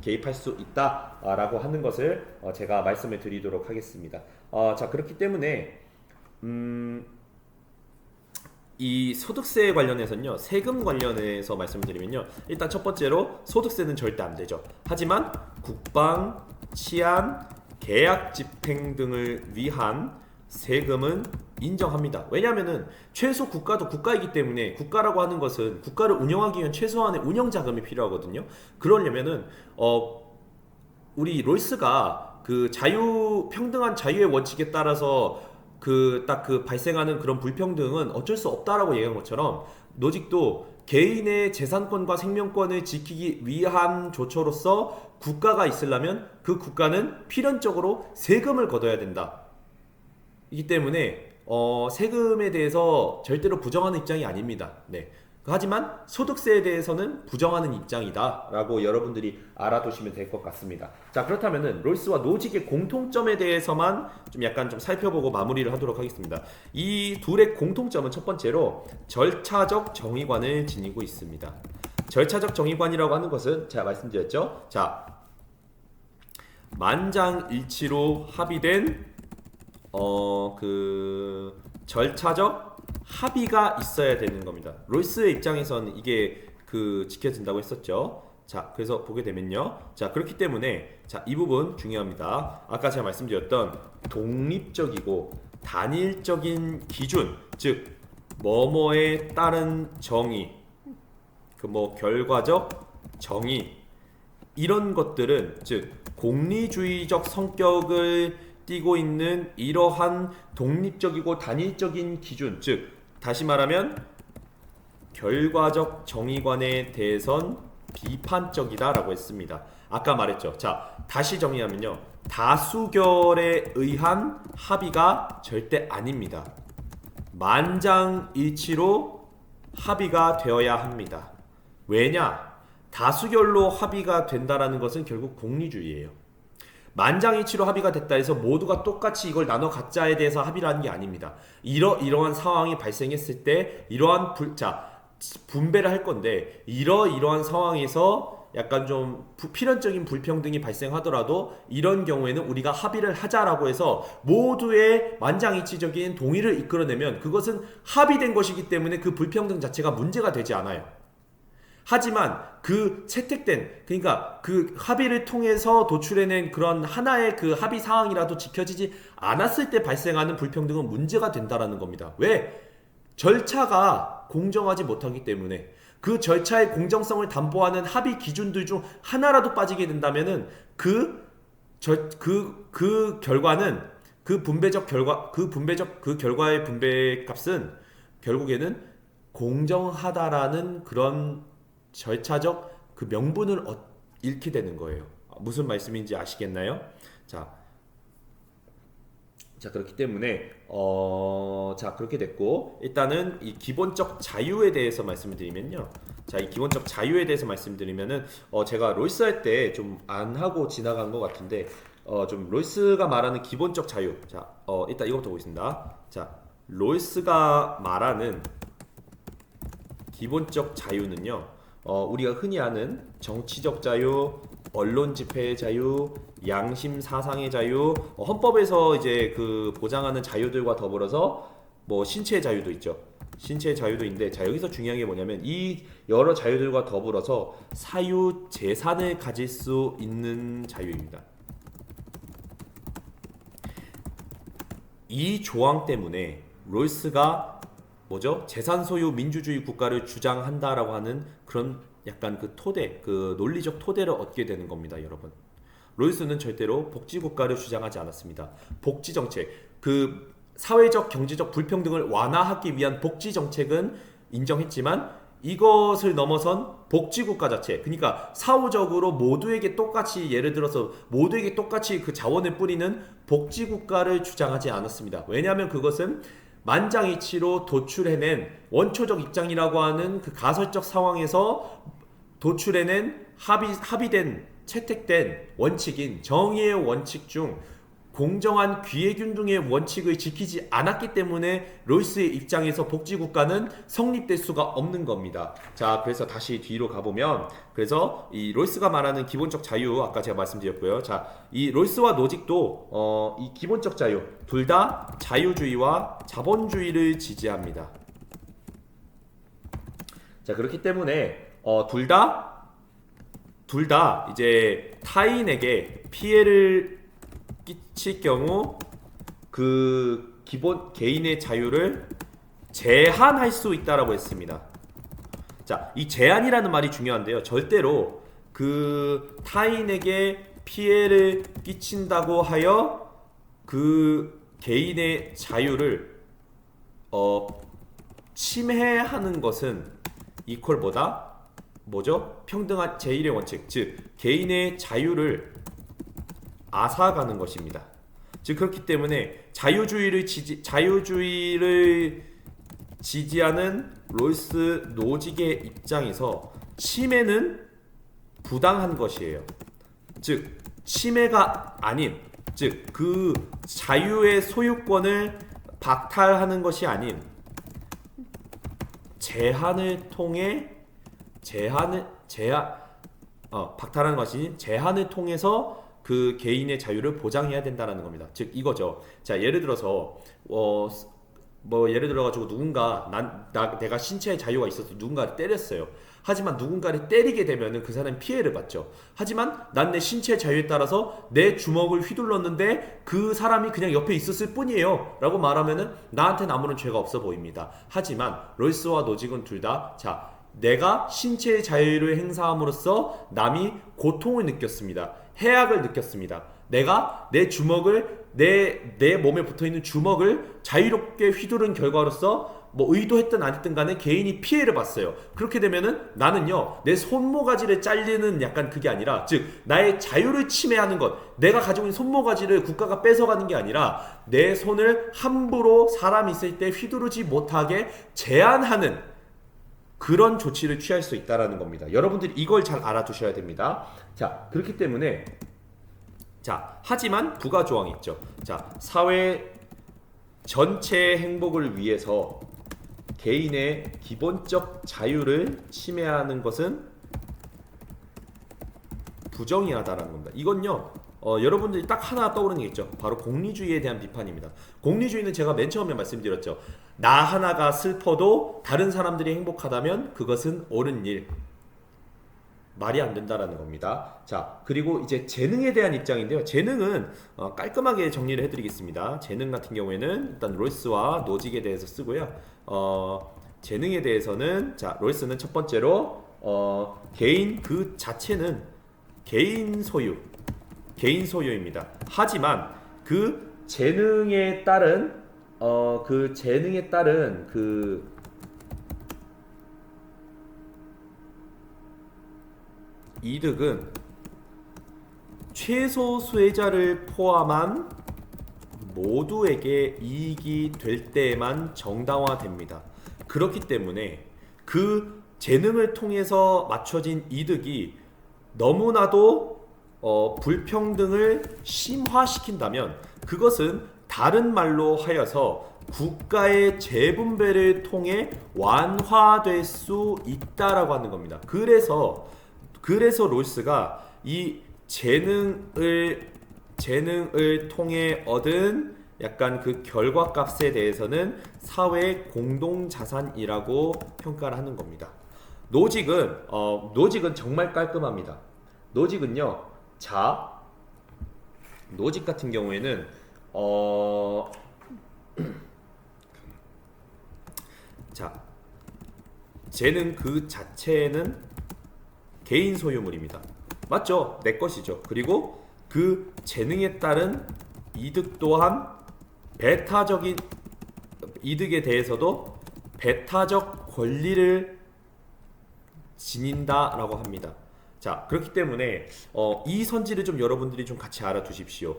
개입할 수 있다라고 하는 것을 제가 말씀을 드리도록 하겠습니다. 자, 그렇기 때문에 이 소득세 관련해서는요, 세금 관련해서 말씀드리면요, 일단 첫 번째로 소득세는 절대 안 되죠. 하지만 국방, 치안, 계약 집행 등을 위한 세금은 인정합니다. 왜냐하면은 최소 국가도 국가이기 때문에 국가라고 하는 것은 국가를 운영하기 위한 최소한의 운영 자금이 필요하거든요. 그러려면은 우리 롤스가 그 평등한 자유의 원칙에 따라서 그 발생하는 그런 불평등은 어쩔 수 없다라고 얘기한 것처럼 노직도 개인의 재산권과 생명권을 지키기 위한 조처로서 국가가 있으려면 그 국가는 필연적으로 세금을 걷어야 된다. 이기 때문에 세금에 대해서 절대로 부정하는 입장이 아닙니다. 네. 하지만 소득세에 대해서는 부정하는 입장이다라고 여러분들이 알아두시면 될 것 같습니다. 자, 그렇다면은 롤스와 노직의 공통점에 대해서만 좀 약간 좀 살펴보고 마무리를 하도록 하겠습니다. 이 둘의 공통점은 첫 번째로 절차적 정의관을 지니고 있습니다. 절차적 정의관이라고 하는 것은 제가 말씀드렸죠. 자, 만장일치로 합의된 그 절차적 합의가 있어야 되는 겁니다. 롤스의 입장에서는 이게 지켜진다고 했었죠. 자, 그래서 보게 되면요. 자, 그렇기 때문에 자, 이 부분 중요합니다. 아까 제가 말씀드렸던 독립적이고 단일적인 기준, 즉 뭐뭐에 따른 정의, 결과적 정의, 이런 것들은 즉 공리주의적 성격을 띠고 있는 이러한 독립적이고 단일적인 기준, 즉 다시 말하면 결과적 정의관에 대해선 비판적이다라고 했습니다. 아까 말했죠. 자, 다시 정리하면요. 다수결에 의한 합의가 절대 아닙니다. 만장일치로 합의가 되어야 합니다. 왜냐? 다수결로 합의가 된다라는 것은 결국 공리주의예요. 만장일치로 합의가 됐다 해서 모두가 똑같이 이걸 나눠 갖자에 대해서 합의를 하는 게 아닙니다. 이러한 상황이 발생했을 때 이러한 분배를 할 건데 이러한 상황에서 약간 좀 필연적인 불평등이 발생하더라도 이런 경우에는 우리가 합의를 하자라고 해서 모두의 만장일치적인 동의를 이끌어내면 그것은 합의된 것이기 때문에 그 불평등 자체가 문제가 되지 않아요. 하지만 그 채택된, 그러니까 그 합의를 통해서 도출해낸 그런 하나의 그 합의 사항이라도 지켜지지 않았을 때 발생하는 불평등은 문제가 된다라는 겁니다. 왜? 절차가 공정하지 못하기 때문에. 그 절차의 공정성을 담보하는 합의 기준들 중 하나라도 빠지게 된다면은 그 결과는 그 결과의 분배값은 결국에는 공정하다라는 그런 절차적 그 명분을 잃게 되는 거예요. 무슨 말씀인지 아시겠나요? 자, 그렇기 때문에 자, 그렇게 됐고, 일단은 이 기본적 자유에 대해서 말씀을 드리면요. 자, 이 기본적 자유에 대해서 말씀드리면은 제가 로이스 할 때 좀 안 하고 지나간 것 같은데 좀 로이스가 말하는 기본적 자유. 자, 일단 이거부터 보겠습니다. 자, 로이스가 말하는 기본적 자유는요. 우리가 흔히 아는 정치적 자유, 언론 집회의 자유, 양심 사상의 자유, 헌법에서 이제 그 보장하는 자유들과 더불어서 뭐 신체의 자유도 있죠. 신체의 자유도 있는데, 자, 여기서 중요한 게 뭐냐면 이 여러 자유들과 더불어서 사유 재산을 가질 수 있는 자유입니다. 이 조항 때문에 로이스가 뭐죠? 재산 소유 민주주의 국가를 주장한다라고 하는 그런 약간 그 토대, 그 논리적 토대를 얻게 되는 겁니다, 여러분. 로이스는 절대로 복지 국가를 주장하지 않았습니다. 복지 정책, 그 사회적 경제적 불평등을 완화하기 위한 복지 정책은 인정했지만 이것을 넘어선 복지 국가 자체, 그러니까 사후적으로 모두에게 똑같이, 예를 들어서 모두에게 똑같이 그 자원을 뿌리는 복지 국가를 주장하지 않았습니다. 왜냐하면 그것은 만장일치로 도출해낸 원초적 입장이라고 하는 그 가설적 상황에서 도출해낸 합의된 채택된 원칙인 정의의 원칙 중 공정한 기회균등의 원칙을 지키지 않았기 때문에 로이스의 입장에서 복지국가는 성립될 수가 없는 겁니다. 자, 그래서 다시 뒤로 가보면, 그래서 이 로이스가 말하는 기본적 자유, 아까 제가 말씀드렸고요. 자, 이 로이스와 노직도 이 기본적 자유 둘 다 자유주의와 자본주의를 지지합니다. 자, 그렇기 때문에 둘 다 이제 타인에게 피해를 끼칠 경우 그 기본 개인의 자유를 제한할 수 있다라고 했습니다. 자, 이 제한이라는 말이 중요한데요. 절대로 그 타인에게 피해를 끼친다고 하여 그 개인의 자유를 침해하는 것은 이퀄보다 뭐죠? 평등한 제1의 원칙, 즉 개인의 자유를 앗아가는 것입니다. 즉 그렇기 때문에 자유주의를 지지하는 로이스 노직의 입장에서 침해는 부당한 것이에요. 즉 침해가 아닌, 즉 그 자유의 소유권을 박탈하는 것이 아닌 제한을 통해 박탈하는 것이 제한을 통해서 그 개인의 자유를 보장해야 된다는 겁니다. 즉 이거죠. 자, 예를 들어서 예를 들어가지고 누군가 내가 신체의 자유가 있어서 누군가를 때렸어요. 하지만 누군가를 때리게 되면은 그 사람은 피해를 받죠. 하지만 난 내 신체의 자유에 따라서 내 주먹을 휘둘렀는데 그 사람이 그냥 옆에 있었을 뿐이에요 라고 말하면은 나한테는 아무런 죄가 없어 보입니다. 하지만 로이스와 노직은 둘 다 내가 신체의 자유를 행사함으로써 남이 고통을 느꼈습니다. 해악을 느꼈습니다. 내가 내 주먹을 내 몸에 붙어 있는 주먹을 자유롭게 휘두른 결과로서 뭐 의도했든 안 했든 간에 개인이 피해를 봤어요. 그렇게 되면은 나는요 내 손모가지를 잘리는 약간 그게 아니라 즉 나의 자유를 침해하는 것, 내가 가지고 있는 손모가지를 국가가 뺏어가는 게 아니라 내 손을 함부로 사람 있을 때 휘두르지 못하게 제한하는 그런 조치를 취할 수 있다라는 겁니다. 여러분들이 이걸 잘 알아두셔야 됩니다. 자, 그렇기 때문에 자, 하지만 부가 조항이 있죠. 자, 사회 전체의 행복을 위해서 개인의 기본적 자유를 침해하는 것은 부정의하다라는 겁니다. 이건요, 여러분들이 딱 하나 떠오르는 게 있죠. 바로 공리주의에 대한 비판입니다. 공리주의는 제가 맨 처음에 말씀드렸죠. 나 하나가 슬퍼도 다른 사람들이 행복하다면 그것은 옳은 일. 말이 안 된다라는 겁니다. 자, 그리고 이제 재능에 대한 입장인데요. 재능은 깔끔하게 정리를 해드리겠습니다. 재능 같은 경우에는 일단 롤스와 노직에 대해서 쓰고요. 재능에 대해서는 자, 롤스는 첫 번째로 개인 그 자체는 개인 소유입니다. 하지만 그 재능에 따른 이득은 최소 수혜자를 포함한 모두에게 이익이 될 때에만 정당화됩니다. 그렇기 때문에 그 재능을 통해서 맞춰진 이득이 너무나도 불평등을 심화시킨다면 그것은 다른 말로 하여서 국가의 재분배를 통해 완화될 수 있다라고 하는 겁니다. 그래서 롤스가 이 재능을 통해 얻은 약간 그 결과값에 대해서는 사회 공동 자산이라고 평가를 하는 겁니다. 노직은 정말 깔끔합니다. 노직은요, 노직 같은 경우에는 재능 그 자체는 개인 소유물입니다. 맞죠? 내 것이죠. 그리고 그 재능에 따른 이득 또한 배타적인 이득에 대해서도 배타적 권리를 지닌다라고 합니다. 자, 그렇기 때문에 이 선지를 좀 여러분들이 좀 같이 알아두십시오.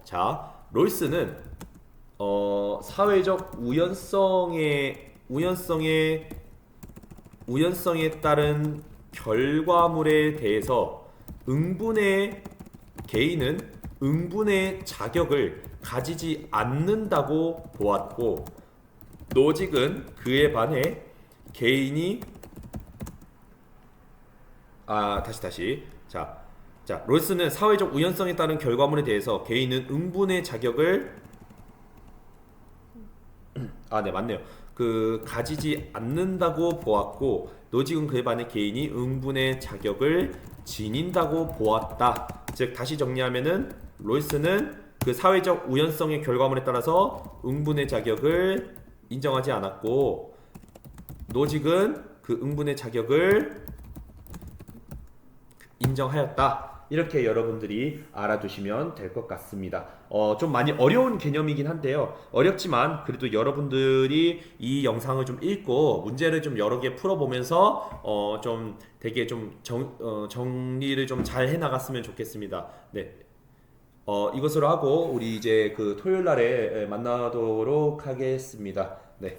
자, 롤스는 사회적 우연성에 따른 결과물에 대해서 개인은 응분의 자격을 가지지 않는다고 보았고, 노직은 그에 반해 개인이 롤스는 사회적 우연성에 따른 결과물에 대해서 개인은 응분의 자격을 가지지 않는다고 보았고, 노직은 그에 반해 개인이 응분의 자격을 지닌다고 보았다. 즉 다시 정리하면은 롤스는 그 사회적 우연성의 결과물에 따라서 응분의 자격을 인정하지 않았고, 노직은 그 응분의 자격을 인정하였다. 이렇게 여러분들이 알아두시면 될 것 같습니다. 좀 많이 어려운 개념이긴 한데요. 어렵지만 그래도 여러분들이 이 영상을 좀 읽고 문제를 좀 여러 개 풀어보면서 좀 되게 좀 정리를 좀 잘 해나갔으면 좋겠습니다. 네. 이것으로 하고 우리 이제 그 토요일 날에 만나도록 하겠습니다. 네.